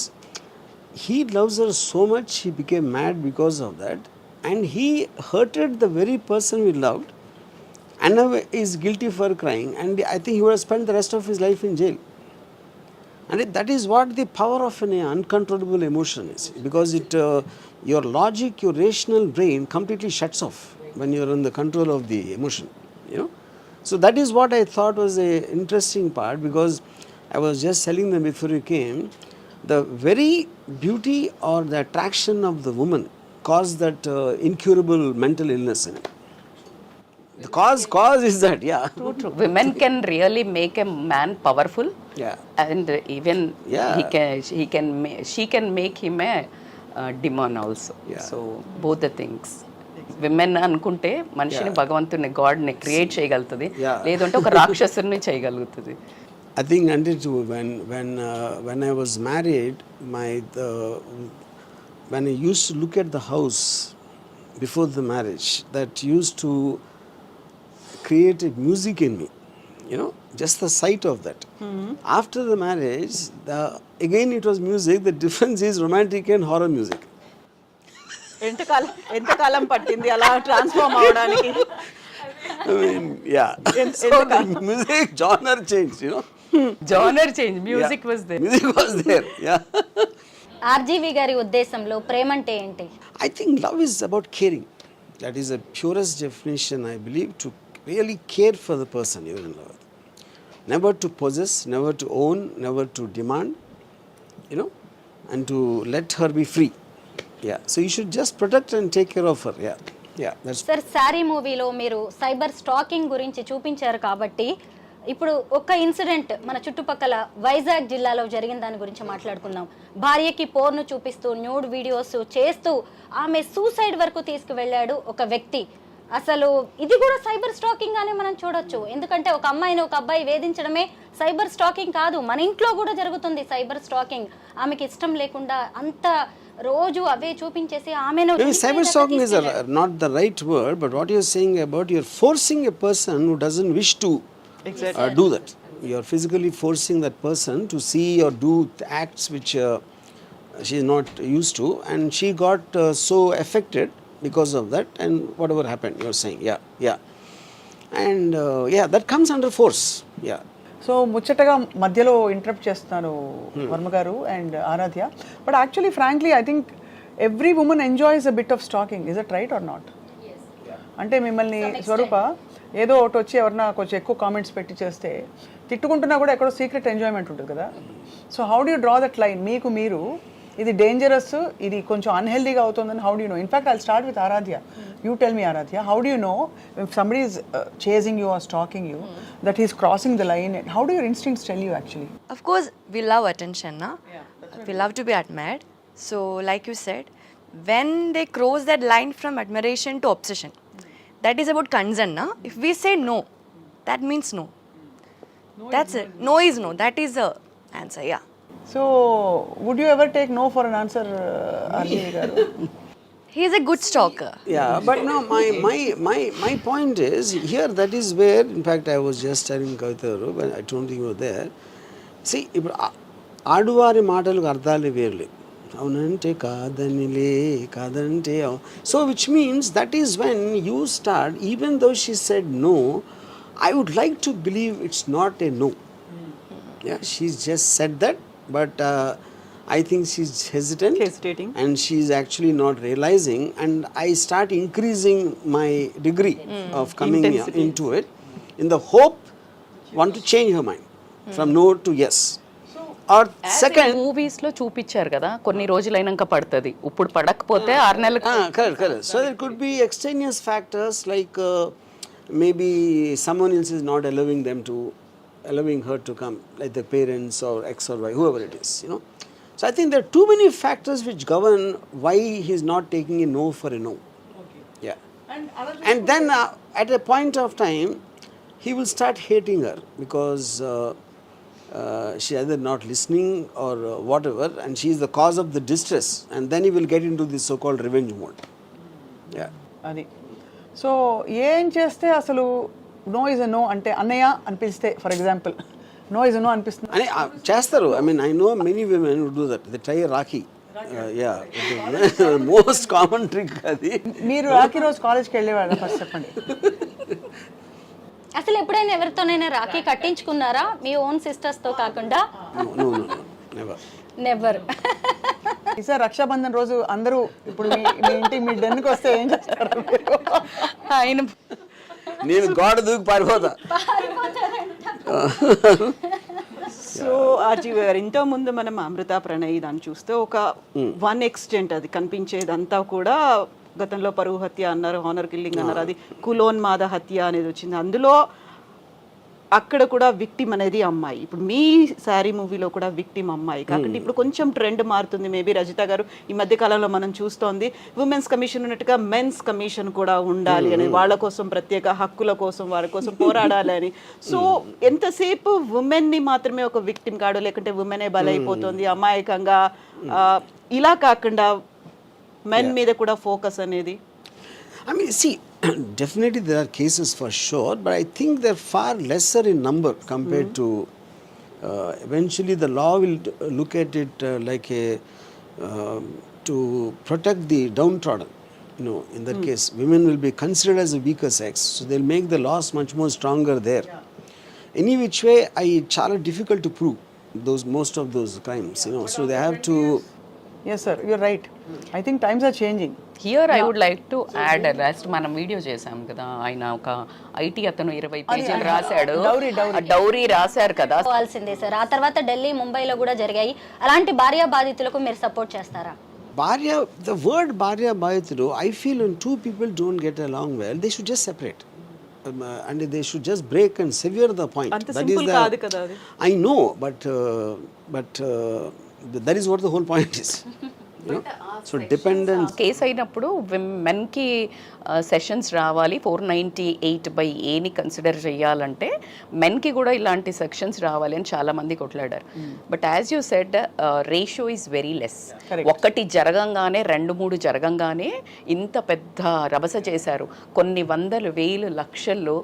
he loves her so much, he became mad because of that, and he hurted the very person he loved, and now is guilty for crying, and I think he would have spent the rest of his life in jail. And that is what the power of an uncontrollable emotion is, because your logic, your rational brain completely shuts off when you are in the control of the emotion, you know. So that is what I thought was a interesting part, because I was just telling them before you came, the very beauty or the attraction of the woman caused that incurable mental illness in it. The cause is that, yeah. True. Women can really make a man powerful. Yeah. And even Yeah. she can make him a demon also. Yeah. So both the things. Women అనుకుంటే మనిషిని భగవంతుని గాడ్ని create చేయగలుగుతుంది, లేదంటే ఒక రాక్షసుని చేయగలుగుతుంది. I think until when I was married, when I used to look at the house before the marriage, that used to create a music in me, you know, just the sight of that. After the marriage, again it was music. The difference is romantic and horror music. ఎంతకాలం పట్టింది అలా transform అవడానికి? I mean, yeah. So the music genre changed, you know. Genre change, music was there. Music was there, yeah. RGV గారి ఉద్దేశంలో ప్రేమ అంటే ఏంటి? I think love is about caring. That is the purest definition, I believe, to really care for the person you're in love with. Never to possess, never to own, never to demand, you know, and to let her be free. Yeah, so you should just protect and take care of her. Yeah, that's. Sir, sorry మూవీలో మీరు cyber stacking గురించి చూపించారు కాబట్టి ఇప్పుడు ఒక incident మన చుట్టుపక్కల వైజాగ్ జిల్లాలో జరిగిన దాని గురించి మాట్లాడుకుందాం. భార్యకి పోర్ను చూపిస్తూ న్యూడ్ వీడియోస్ చేస్తూ ఆమె సూసైడ్ వరకు తీసుకువెళ్ళాడు ఒక వ్యక్తి. అసలు ఇది కూడా సైబర్ స్టాకింగ్ అనే మనం చూడొచ్చు. ఎందుకంటే ఒక అమ్మాయిని ఒక అబ్బాయి వేధించడమే సైబర్ స్టాకింగ్ కాదు, మన ఇంట్లో కూడా జరుగుతుంది సైబర్ స్టాకింగ్. ఆమెకి ఇష్టం లేకుండా అంత రోజు అవే చూపించేసి ఆమెను. Cyber stalking is not the right word, but what you're saying about you're forcing a person who doesn't wish to do that. You're physically forcing that person to see or do acts which she is not used to, and she got so affected because of that, and whatever happened, you're saying, yeah. And that comes under force, yeah. So ముచ్చటగా మధ్యలో interrupt చేస్తాను వర్మ గారు and Aradhya, but actually frankly I think every woman enjoys a bit of stalking. Is it right or not? అంటే మిమ్మల్ని స్వరూప ఏదో ఒకటి వచ్చి ఎవరన్నా కొంచెం ఎక్కువ కామెంట్స్ పెట్టి చేస్తే తిట్టుకుంటున్నా కూడా ఎక్కడో సీక్రెట్ ఎంజాయ్మెంట్ ఉంటుంది కదా. So how do you draw that line? మీకు మీరు ఇది డేంజరస్, ఇది కొంచెం అన్హెల్దీగా అవుతుందని how do you know? In fact I'll start with Aradhya. You tell me, Aradhya, how do you know if somebody is chasing you or stalking you, that he's crossing the line? How do your instincts tell you actually? Of course, we love attention, na? We love to be admired. So, like you said, when they cross that line from admiration to obsession, that is about concern, na? If we say no, that means no. That's it. No is no. That is the answer, yeah. So, would you ever take no for an answer, RGV garu? He's a good stalker. Yeah, but no, my point is here, that is where, in fact, I was just telling Kavita, when I don't think you were there. See, ఇప్పుడు ఆడువారి మాటలకు అర్థాలు వేరులే, అవునంటే కాదనిలే, కాదంటే so which means that is when you start, even though she said no, I would like to believe it's not a no. Yeah, she's just said that, but I think she's Hesitating. and she's actually not realizing, and I start increasing my degree of coming into it in the hope want to change her mind from no to yes. Or second, movies లో చూపించారు కదా, కొన్ని రోజులైనాక పడుతుంది, ఇప్పుడు పడకపోతే 6 నెలలకు. correct. So there could be extraneous factors like maybe someone else is not allowing her to come, like the parents or X or Y, whoever it is, you know. So I think there are too many factors which govern why he's not taking a no for a no. Okay. Yeah. And then at a point of time, he will start hating her because she either not listening or whatever, and she is the cause of the distress, and then he will get into this so-called revenge mode. Yeah. అది so ఏం చేస్తే అసలు no is a no అంటే అన్నయ్య అనిపిస్తే, for example no is a no అనిపిస్తుంది అని చేస్తారు. I mean I know many women would do that, they try rakhi. Yeah, most common trick అది. మీరు రాఖీ రోజు కాలేజ్కి వెళ్ళేవాళ్ళ ఫస్ట్ చెప్పండి. అసలు ఎప్పుడైనా ఎవరితోనైనా రాఖీ కట్టించుకున్నారా మీ ఓన్ సిస్టర్స్ తో కాకుండా? No never. నెవర్. ఈసారి రక్షాబంధన్ రోజు అందరూ ఇప్పుడు మీ ఇంటికి మీ డెన్కి వస్తే ఏం చేస్తారు? ఆయన నేను గోడ దూకి పారిపోతా. సో ఆర్జీవి గారు, ఇంత ముందు మనం అమృత ప్రణయ్ దాన్ని చూస్తే ఒక వన్ ఎక్స్టెంట్ అది కనిపించేదంతా కూడా గతంలో పరువు హత్య అన్నారు, హానర్ కిల్లింగ్ అన్నారు, అది కులోన్మాద హత్య అనేది వచ్చింది. అందులో అక్కడ కూడా విక్టిమ్ అనేది అమ్మాయి. ఇప్పుడు మీ శారీ మూవీలో కూడా విక్టిమ్ అమ్మాయి కాకుండా ఇప్పుడు కొంచెం ట్రెండ్ మారుతుంది. మేబీ రజిత గారు ఈ మధ్య కాలంలో మనం చూస్తోంది ఉమెన్స్ కమిషన్ ఉన్నట్టుగా మెన్స్ కమిషన్ కూడా ఉండాలి అని, వాళ్ళ కోసం ప్రత్యేక హక్కుల కోసం వారి కోసం పోరాడాలి అని. సో ఎంతసేపు ఉమెన్ని మాత్రమే ఒక విక్టిమ్ కాడు, లేకుంటే ఉమెనే బలైపోతుంది అమాయకంగా, ఇలా కాకుండా మెన్ మీద కూడా ఫోకస్ అనేది. I mean, see, definitely there are cases for sure, but I think they're far lesser in number compared to. Eventually, the law will look at it like a to protect the downtrodden. You know, in that case, women will be considered as a weaker sex, so they'll make the laws much more stronger there. Any which way, it's చాలా difficult to prove most of those crimes. You know, so they have to. Yes sir, you're right. I think times are changing. Here I would like to add, last మనం video చేసాం కదా, ఆయన ఒక IT అతను 20 పేజీలు రాశాడు, dowry రాశారు కదా. పోవాల్సిందే సార్. ఆ తర్వాత ఢిల్లీ, ముంబైలో కూడా జరిగాయి. అలాంటి భార్య బాధితులకు మీరు సపోర్ట్ చేస్తారా? The word Bharya Bhaitru, I feel when two people don't get along well, they should just separate. And they should just break and sever the point. That is కాదు కదా అది. I know, but that is what the whole point is. You know? So dependent. Case అయినప్పుడు మెన్కి sessions రావాలి, 498/Aని consider చేయాలంటే మెన్కి కూడా ఇలాంటి sections రావాలి అని చాలా మంది కొట్లాడారు. But as you said, ratio is very less. ఒక్కటి జరగంగానే 2-3 జరగంగానే ఇంత పెద్ద రభస చేశారు. కొన్ని వందలు, వేలు, లక్షల్లో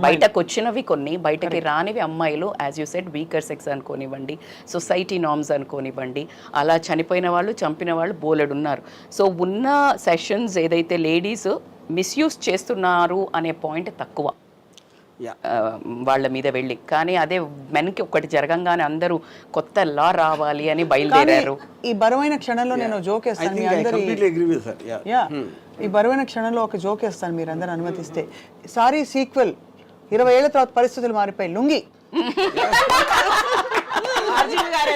బయటకు వచ్చినవి, కొన్ని బయటకి రానివి అమ్మాయిలు, as you said weaker sex అనుకోనివ్వండి, సొసైటీ నార్మ్స్ అనుకోనివ్వండి, అలా చనిపోయిన వాళ్ళు, చంపిన వాళ్ళు బోలెడు ఉన్నారు. సో ఉన్న సెషన్స్ ఏదైతే లేడీస్ మిస్యూజ్ చేస్తున్నారు అనే పాయింట్ తక్కువ వాళ్ళ మీద వెళ్ళి. కానీ అదే మెన్కి ఒకటి జరగంగానే అందరూ కొత్త లా రావాలి అని బయలుదేరారు. ఈ బరువైన క్షణంలో నేను జోక్ వేస్తాను మీ అందరి. ఈ బరువైన క్షణంలో ఒక జోక్ వేస్తాను మీరు అందరూ అనుమతిస్తే. సారీ సీక్వెల్ 20 ఏళ్ల తర్వాత పరిస్థితులు మారిపోయి lungi.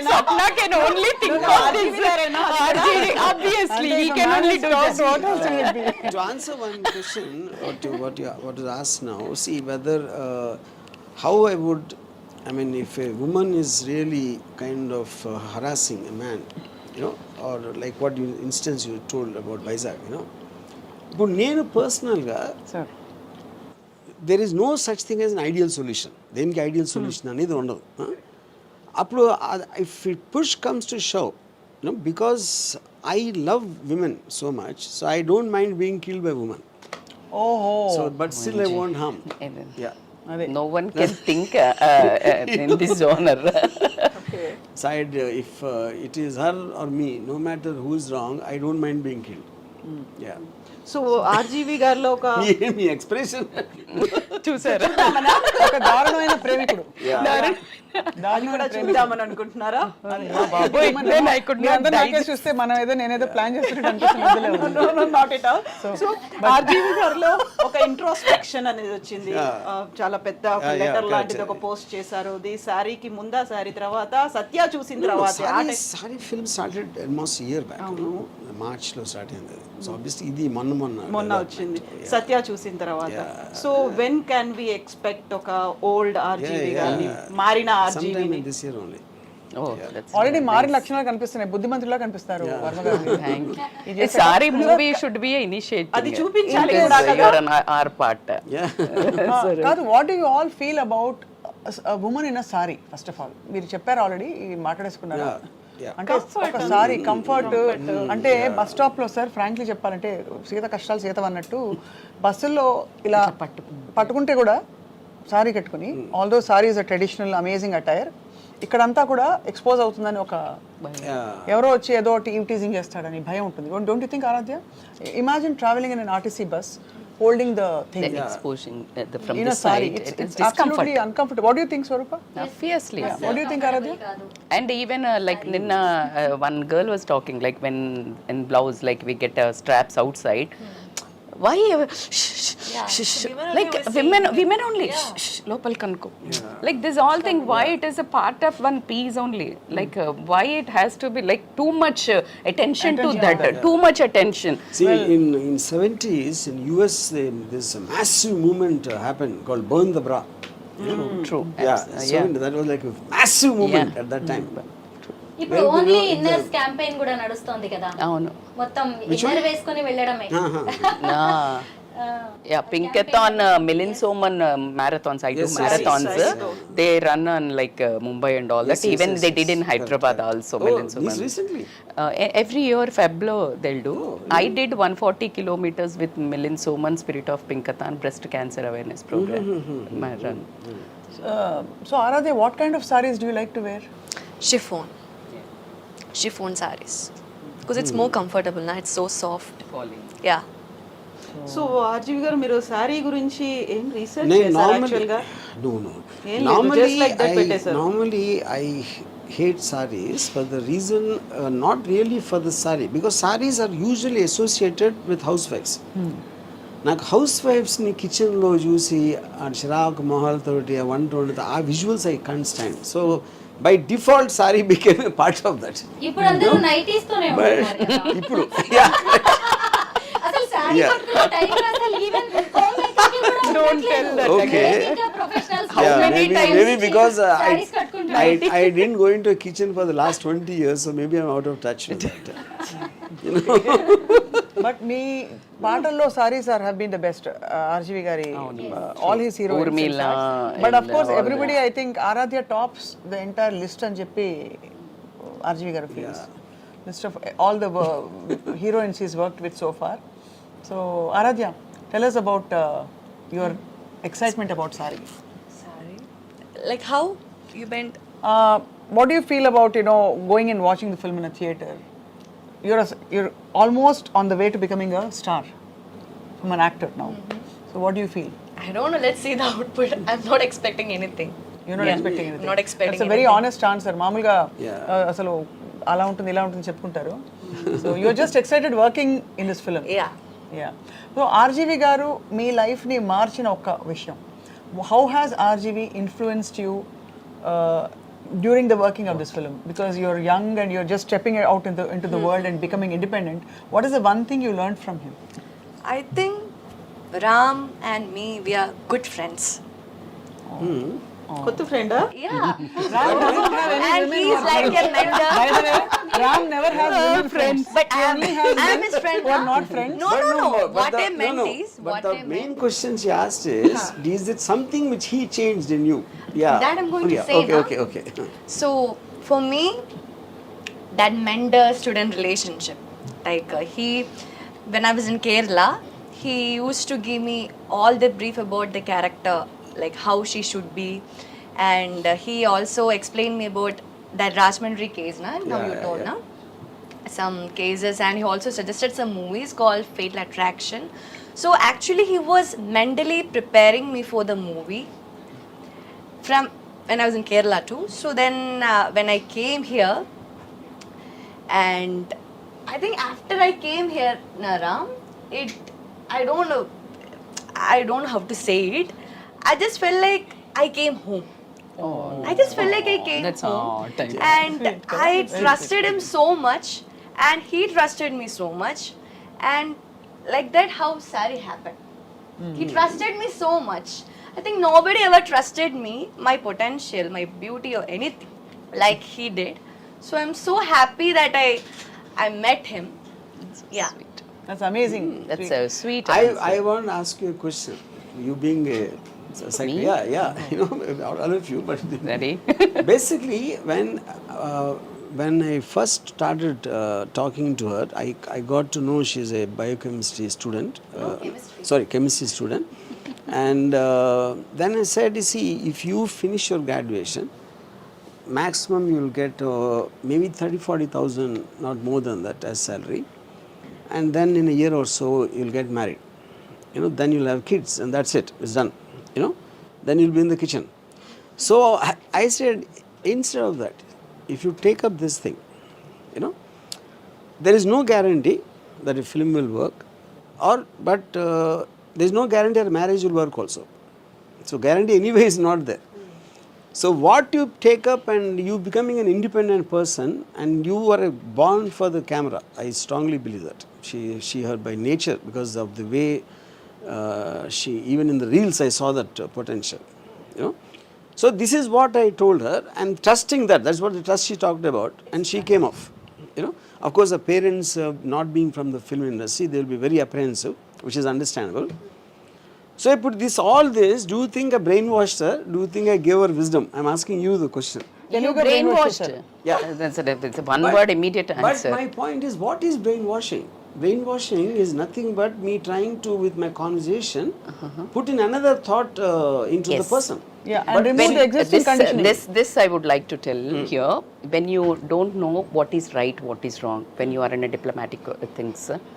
Sapna can only think of this. RGV, obviously, he can only do this. To answer one question, what is asked now, see whether how I would, I mean, if a woman is really kind of harassing a man, you know, or like what instance you told about Vizag, you know. But నేను పర్సనల్గా there is no such thing as an ideal solution. దేనికి ideal solution అనేది ఉండదు. అప్పుడు if it push comes to show, because I love women so much, so I don't mind being killed by women. Oh, So, but still I won't harm. Yeah. No one can think in this genre. Side, if it is her or me, no matter who is wrong, I don't mind being killed. Yeah. So RGV గారిలో ఒక మీ expression చూసారా? ఒక దారుణమైన ప్రేమికుడు. అది కూడా చూద్దామని అనుకుంటున్నారా? మీరందరూ నాకే చూస్తే మనం ఏదో నేనేదో ప్లాన్ చేస్తున్నట్టు అనిపిస్తుంది. Not at all. So RGV గారిలో ఒక ఇంట్రోస్పెక్షన్ అనేది వచ్చింది. చాలా పెద్ద ఒక లెటర్ లాంటిది ఒక పోస్ట్ చేశారు. ఇది సారీకి ముందా, సారీ తర్వాత, సత్య చూసిన తర్వాత. Saree film started almost year back, March లో స్టార్ట్ అయింది. సో ఆబ్వియస్లీ ఇది మొన్న వచ్చింది సత్య చూసిన తర్వాత. So when can we expect ఒక ఓల్డ్ ఆర్జీవి గారిని, మారిన RGV? This year only. Already మారిన లక్షణాలు కనిపిస్తున్నాయి, బుద్ధిమంతులా కనిపిస్తారు వర్మ గారు. Saree movie should be initiate. అది చూపించాలి. Or part. కాదు, what do you all feel about women in a Saree? First of all మీరు చెప్పారు ఆల్రెడీ, మాట్లాడేసుకున్నారు. అంటే ఒక సారీ కంఫర్ట్ అంటే బస్ స్టాప్ లో సార్ ఫ్రాంక్లీ చెప్పాలంటే సీత కష్టాలు సీత అన్నట్టు బస్సుల్లో ఇలా పట్టుకుంటే కూడా సారీ కట్టుకుని, although sorry is a traditional amazing attire, ఇక్కడంతా కూడా ఎక్స్పోజ్ అవుతుందని ఒక ఎవరో వచ్చి ఏదో టీజింగ్ చేస్తాడని భయం ఉంటుంది. Don't you think Aradhya? Imagine travelling in an RTC bus holding the thing, exposing from in the a saree, side, it's absolutely uncomfortable. What do you think, Swarupa? Obviously. What do you think, Aradhya? And even like Ninna, one girl was talking like when in blouse, like we get straps outside. Why? Like women only. Lopal kanko. Like this all thing. Why it is a part of one piece only? Like why it has to be like too much attention to that? Too much attention. See, in 70s in US, there's a massive movement happened called Burn the Bra. True. Yeah, so that was like a massive movement at that time. ఇప్పుడు only inners campaign కూడా నడుస్తుంది కదా. అవును. మొత్తం inner వేసుకొని వెళ్ళడమే. Yeah, Pinkathon, Milin Soman marathons. I do marathons. They run on like Mumbai and all that. Even they did in Hyderabad also. Milin Soman. This recently? Every year Feblo they'll do. I did 140 kilometers with Milin Soman Spirit of Pinkathon breast cancer awareness program. My run. So Aradhya, what kind of sarees do you like to wear? Chiffon sarees, because it's more comfortable now. It's so soft. Yeah. So RGV గారు మీరు sorry గురించి ఏం research నేను చేశారు actual గా? Normally I hate sarees for the reason not really for the saree, because sarees are usually associated with housewives. నాకు house వైఫ్స్ని కిచెన్లో చూసి ఆ చిరాకు మొహాలతోటి ఆ వంట వండుతా ఆ visuals I can't stand. So by default sorry became a part of that. ఇప్పుడు అందరూ నైటీస్ తోనే ఉంటున్నారు కదా. ఇప్పుడు అసలు సారీ కట్టుకునే టైం అసలు ఈవెన్ హోమ్ మేకర్కి కూడా Don't tell that. Okay. Professionals maybe because I didn't go into a kitchen for the last 20 years, so maybe I'm out of touch with that. But me పాటల్లో sarees have been the best. RGV గారి all his heroines. Urmila. But of course everybody, I think Aradhya tops the entire list అని చెప్పి RGV గారు feels. List of all the heroines he's worked with so far. So Aradhya, tell us about your excitement about saree. Like how you meant? What do you feel about going and watching the film in a theater? You're almost on the way to becoming a star from an actor now. So what do you feel? I don't know. Let's see the output. I'm not expecting anything. You're not expecting anything. Not expecting. That's a very honest answer. మామూలుగా అసలు అలా ఉంటుంది ఇలా ఉంటుంది చెప్పుకుంటారు. So you're just excited working in this film. Yeah. So RGV గారు మీ life ని మార్చిన ఒక విషయం. How has RGV influenced you during the working of this film? Because you're young and you're just stepping out into the world and becoming independent. What is the one thing you learned from him? I think Ram and me, we are good friends. కొత్త ఫ్రెండా? Yeah. And he's like a mentor. By the way, Ram never has women friends. But I'm his friend. Who are not friends. No. What I meant is, But the main question she asked is it something which he changed in you? Yeah. That I'm going to say. Okay. So for me, that mentor-student relationship, Like when I was in Kerala, he used to give me all the brief about the character, like how she should be, and he also explained me about that Rajmandry case, na? Now you told, na? Some cases, and he also suggested some movies called Fatal Attraction. So actually, he was mentally preparing me for the movie from when I was in Kerala too. So then when I came here, and I think after I came here, Naram, I don't know how to say it. I just felt like I came home. I just felt like I came That's home, all. Thank you. and I trusted him so much, and he trusted me so much, and like that, how Saree happened. He trusted me so much. I think nobody ever trusted me, my potential, my beauty, or anything like he did. So I'm so happy that I met him. Yeah. That's amazing. That's so sweet. I want to ask you a question. You being a yeah, you know, all of you, but Ready? basically when I first started talking to her, I got to know she's a biochemistry student. Chemistry student. And then I said, you see, if you finish your graduation, maximum you will get maybe 30,000-40,000, not more than that, as salary. And then in a year or so, you'll get married. You know, then you'll have kids, and that's it. It's done. You know, then you'll be in the kitchen. So I said, instead of that, if you take up this thing, you know, there is no guarantee that a film will work, but there is no guarantee that marriage will work also. So guarantee anyway is not there. So what you take up and you becoming an independent person, and you are born for the camera. I strongly believe that. She her by nature, because of the way she, even in the reels I saw that potential, you know. So this is what I told her, and trusting that's what the trust she talked about, and she came off, you know. Of course the parents not being from the film industry, they will be very apprehensive, which is understandable. So I put all this, do you think I brainwashed her? Do you think I gave her wisdom? I'm asking you the question. You brainwashed. Yeah. That's a one word immediate answer. But my point is, what is brainwashing? Brainwashing is nothing but me trying to, with my conversation, put in another thought into the person. Yeah, and remove the existing conditioning. This I would like to tell here. When you don't know what is right, what is wrong, when you are in a diplomatic things,